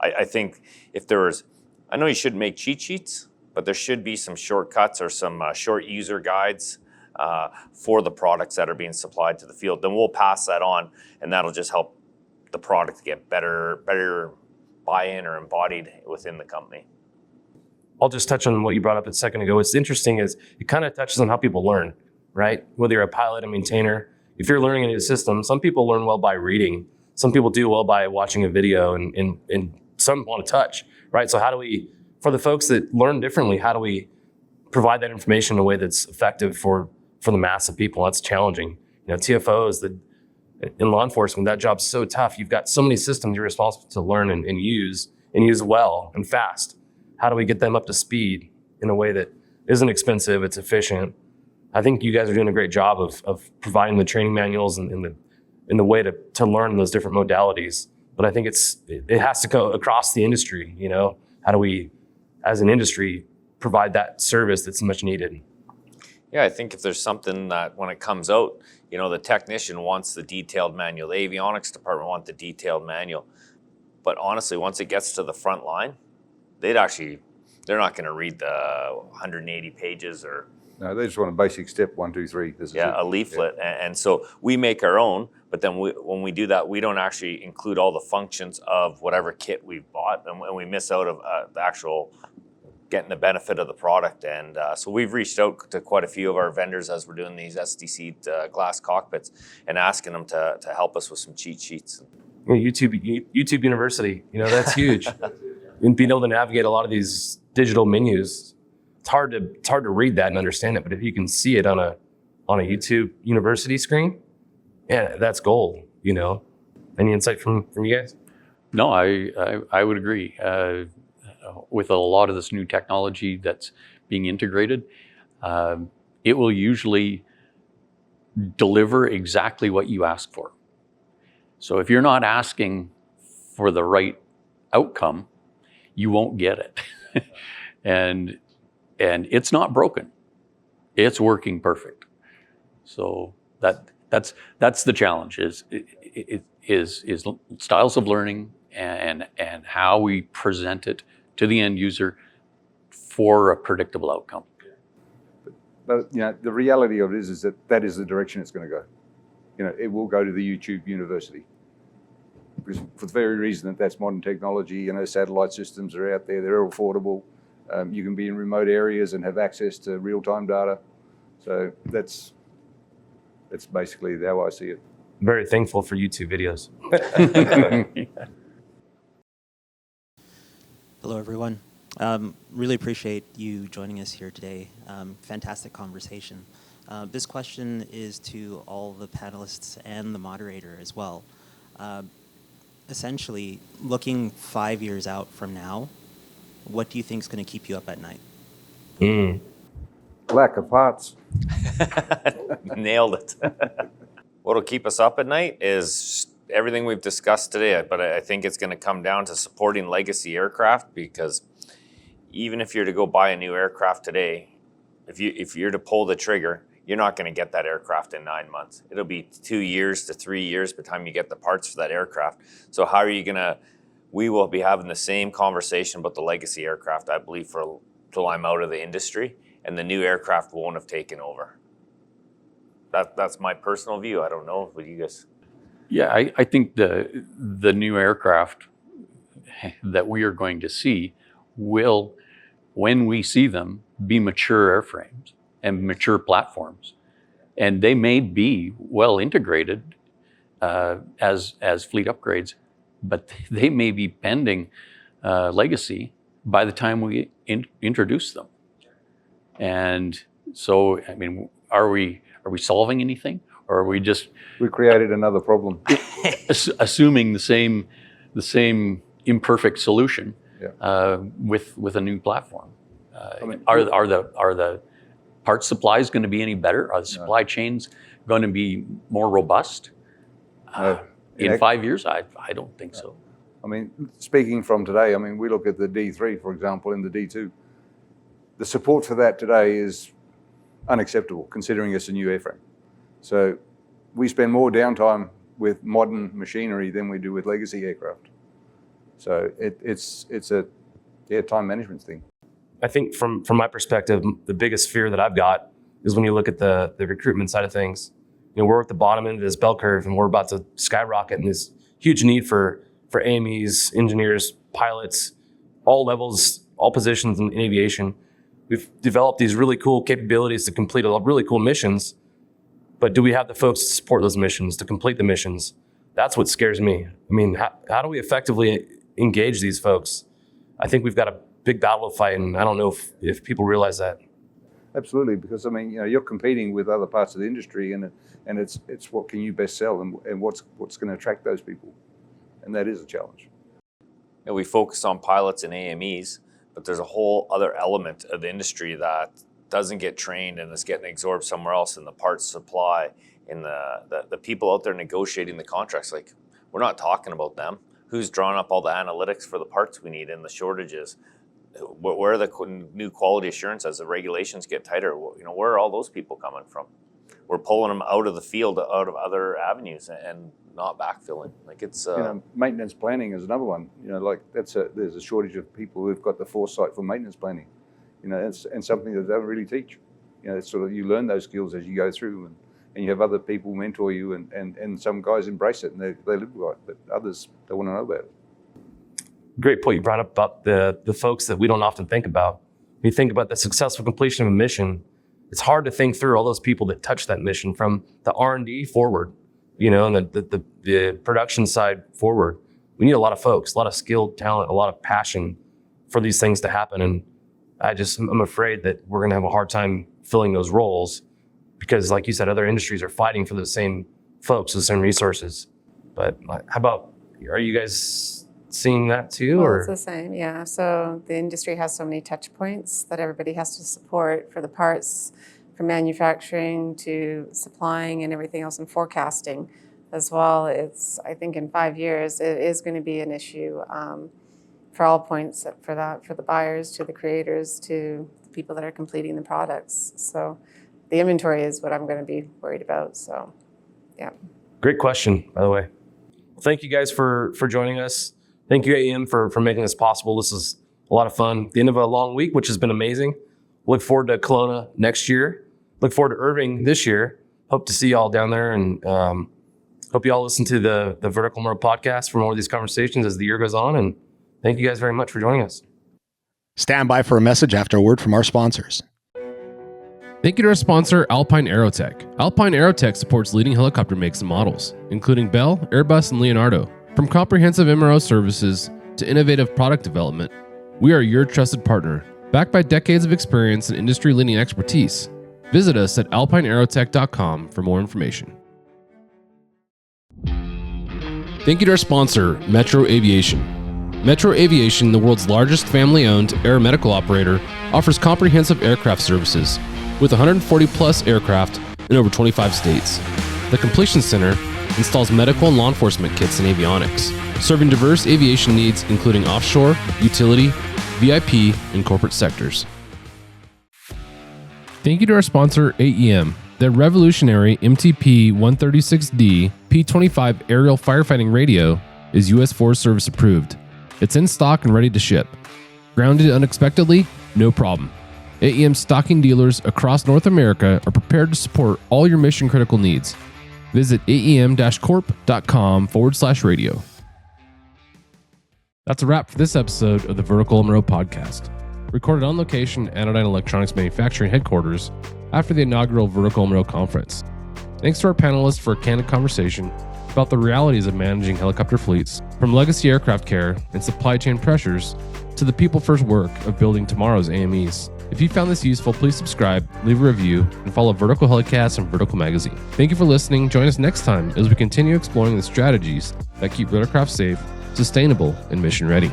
S3: I think if there was, I know you shouldn't make cheat sheets, but there should be some shortcuts or some short user guides for the products that are being supplied to the field. Then we'll pass that on, and that'll just help the product get better buy-in or embodied within the company.
S2: I'll just touch on what you brought up a second ago. What's interesting is it kind of touches on how people learn, right? Whether you're a pilot, a maintainer, if you're learning a new system, some people learn well by reading. Some people do well by watching a video, and some want to touch, right? So how do we, for the folks that learn differently, how do we provide that information in a way that's effective for the mass of people? That's challenging. TFOs, in law enforcement, that job's so tough. You've got so many systems you're responsible to learn and use well and fast. How do we get them up to speed in a way that isn't expensive, it's efficient? I think you guys are doing a great job of providing the training manuals and the way to learn those different modalities. But I think it has to go across the industry. How do we, as an industry, provide that service that's much needed?
S3: Yeah, I think if there's something that when it comes out, the technician wants the detailed manual, the avionics department wants the detailed manual. But honestly, once it gets to the front line, they're not going to read the 180 pages or...
S6: No, they just want a basic step, 1, 2, 3. This is
S3: a leaflet. Yeah. And so we make our own, but then when we do that, we don't actually include all the functions of whatever kit we've bought, and we miss out of the actual getting the benefit of the product. And so we've reached out to quite a few of our vendors as we're doing these STC glass cockpits and asking them to help us with some cheat sheets.
S2: YouTube University, that's huge. And being able to navigate a lot of these digital menus, it's hard to read that and understand it. But if you can see it on a YouTube University screen, yeah, that's gold. Any insight from you guys?
S7: No, I would agree. With a lot of this new technology that's being integrated, it will usually deliver exactly what you ask for. So if you're not asking for the right outcome, you won't get it. and it's not broken. It's working perfect. So that's the challenge is styles of learning and how we present it to the end user for a predictable outcome.
S6: But the reality of it is that is the direction it's going to go. It will go to the YouTube University. Because for the very reason that that's modern technology, satellite systems are out there, they're affordable. You can be in remote areas and have access to real-time data. So that's basically how I see it.
S2: Very thankful for YouTube videos.
S10: Hello, everyone. Really appreciate you joining us here today. Fantastic conversation. This question is to all the panelists and the moderator as well. Essentially, looking 5 years out from now, what do you think is going to keep you up at night?
S6: Lack of parts.
S3: Nailed it. What'll keep us up at night is everything we've discussed today, but I think it's going to come down to supporting legacy aircraft, because even if you're to go buy a new aircraft today, if you're to pull the trigger, you're not going to get that aircraft in 9 months. It'll be 2 years to 3 years by the time you get the parts for that aircraft. So how are you going to, we will be having the same conversation about the legacy aircraft, I believe, till I'm out of the industry, and the new aircraft won't have taken over. That's my personal view. I don't know what you guys.
S7: Yeah, I think the new aircraft that we are going to see will, when we see them, be mature airframes and mature platforms. And they may be well integrated as fleet upgrades, but they may be pending legacy by the time we introduce them. And so, I mean, are we solving anything, or are we just
S6: we created another problem,
S7: assuming the same imperfect solution with a new platform? Are the parts supplies going to be any better? Are the supply chains going to be more robust? In 5 years, I don't think so.
S6: I mean, speaking from today, I mean, we look at the D3, for example, and the D2. The support for that today is unacceptable, considering it's a new airframe. So we spend more downtime with modern machinery than we do with legacy aircraft. So it's a time management thing.
S2: I think from my perspective, the biggest fear that I've got is when you look at the recruitment side of things. We're at the bottom end of this bell curve, and we're about to skyrocket, and this huge need for AMEs, engineers, pilots, all levels, all positions in aviation. We've developed these really cool capabilities to complete really cool missions, but do we have the folks to support those missions, to complete the missions? That's what scares me. I mean, how do we effectively engage these folks? I think we've got a big battle to fight, and I don't know if people realize that.
S6: Absolutely, because I mean, you're competing with other parts of the industry, and it's what can you best sell, and what's going to attract those people, and that is a challenge.
S3: We focus on pilots and AMEs, but there's a whole other element of the industry that doesn't get trained and is getting absorbed somewhere else in the parts supply, in the people out there negotiating the contracts. Like, we're not talking about them. Who's drawing up all the analytics for the parts we need and the shortages? Where are the new quality assurance as the regulations get tighter? Where are all those people coming from? We're pulling them out of the field, out of other avenues, and not backfilling. Like, it's
S6: maintenance planning is another one. There's a shortage of people who've got the foresight for maintenance planning. And something that they don't really teach. It's sort of, you learn those skills as you go through, and you have other people mentor you, and some guys embrace it and they live by it, but others don't want to know about it.
S2: Great point you brought up about the folks that we don't often think about. When you think about the successful completion of a mission, it's hard to think through all those people that touch that mission from the R&D forward, and the production side forward. We need a lot of folks, a lot of skilled talent, a lot of passion for these things to happen. And I'm afraid that we're going to have a hard time filling those roles because, like you said, other industries are fighting for the same folks, the same resources. But how about, are you guys seeing that too?
S4: Well, it's the same, yeah. So the industry has so many touch points that everybody has to support for the parts, from manufacturing to supplying and everything else, and forecasting as well. I think in 5 years, it is going to be an issue for all points, for the buyers, to the creators, to the people that are completing the products. So the inventory is what I'm going to be worried about. So, yeah.
S2: Great question, by the way. Thank you guys for joining us. Thank you, AEM, for making this possible. This is a lot of fun. The end of a long week, which has been amazing. Look forward to Kelowna next year. Look forward to Irving this year. Hope to see y'all down there, and hope you all listen to the Vertical MRO podcast for more of these conversations as the year goes on. And thank you guys very much for joining us.
S11: Stand by for a message after a word from our sponsors.
S1: Thank you to our sponsor, Alpine Aerotech. Alpine Aerotech supports leading helicopter makes and models, including Bell, Airbus, and Leonardo. From comprehensive MRO services to innovative product development, we are your trusted partner, backed by decades of experience and industry-leading expertise. Visit us at alpineaerotech.com for more information. Thank you to our sponsor, Metro Aviation. Metro Aviation, the world's largest family-owned aeromedical operator, offers comprehensive aircraft services with 140-plus aircraft in over 25 states. The Completion Center installs medical and law enforcement kits and avionics, serving diverse aviation needs including offshore, utility, VIP, and corporate sectors. Thank you to our sponsor, AEM. Their revolutionary MTP-136D P25 aerial firefighting radio is U.S. Forest Service approved. It's in stock and ready to ship. Grounded unexpectedly? No problem. AEM stocking dealers across North America are prepared to support all your mission-critical needs. Visit aem-corp.com/radio. That's a wrap for this episode of the Vertical MRO Podcast, recorded on location at Anodyne Electronics Manufacturing Headquarters after the inaugural Vertical MRO Conference. Thanks to our panelists for a candid conversation about the realities of managing helicopter fleets, from legacy aircraft care and supply chain pressures to the people-first work of building tomorrow's AMEs. If you found this useful, please subscribe, leave a review, and follow Vertical HeliCASTS and Vertical Magazine. Thank you for listening. Join us next time as we continue exploring the strategies that keep rotorcraft safe, sustainable, and mission ready.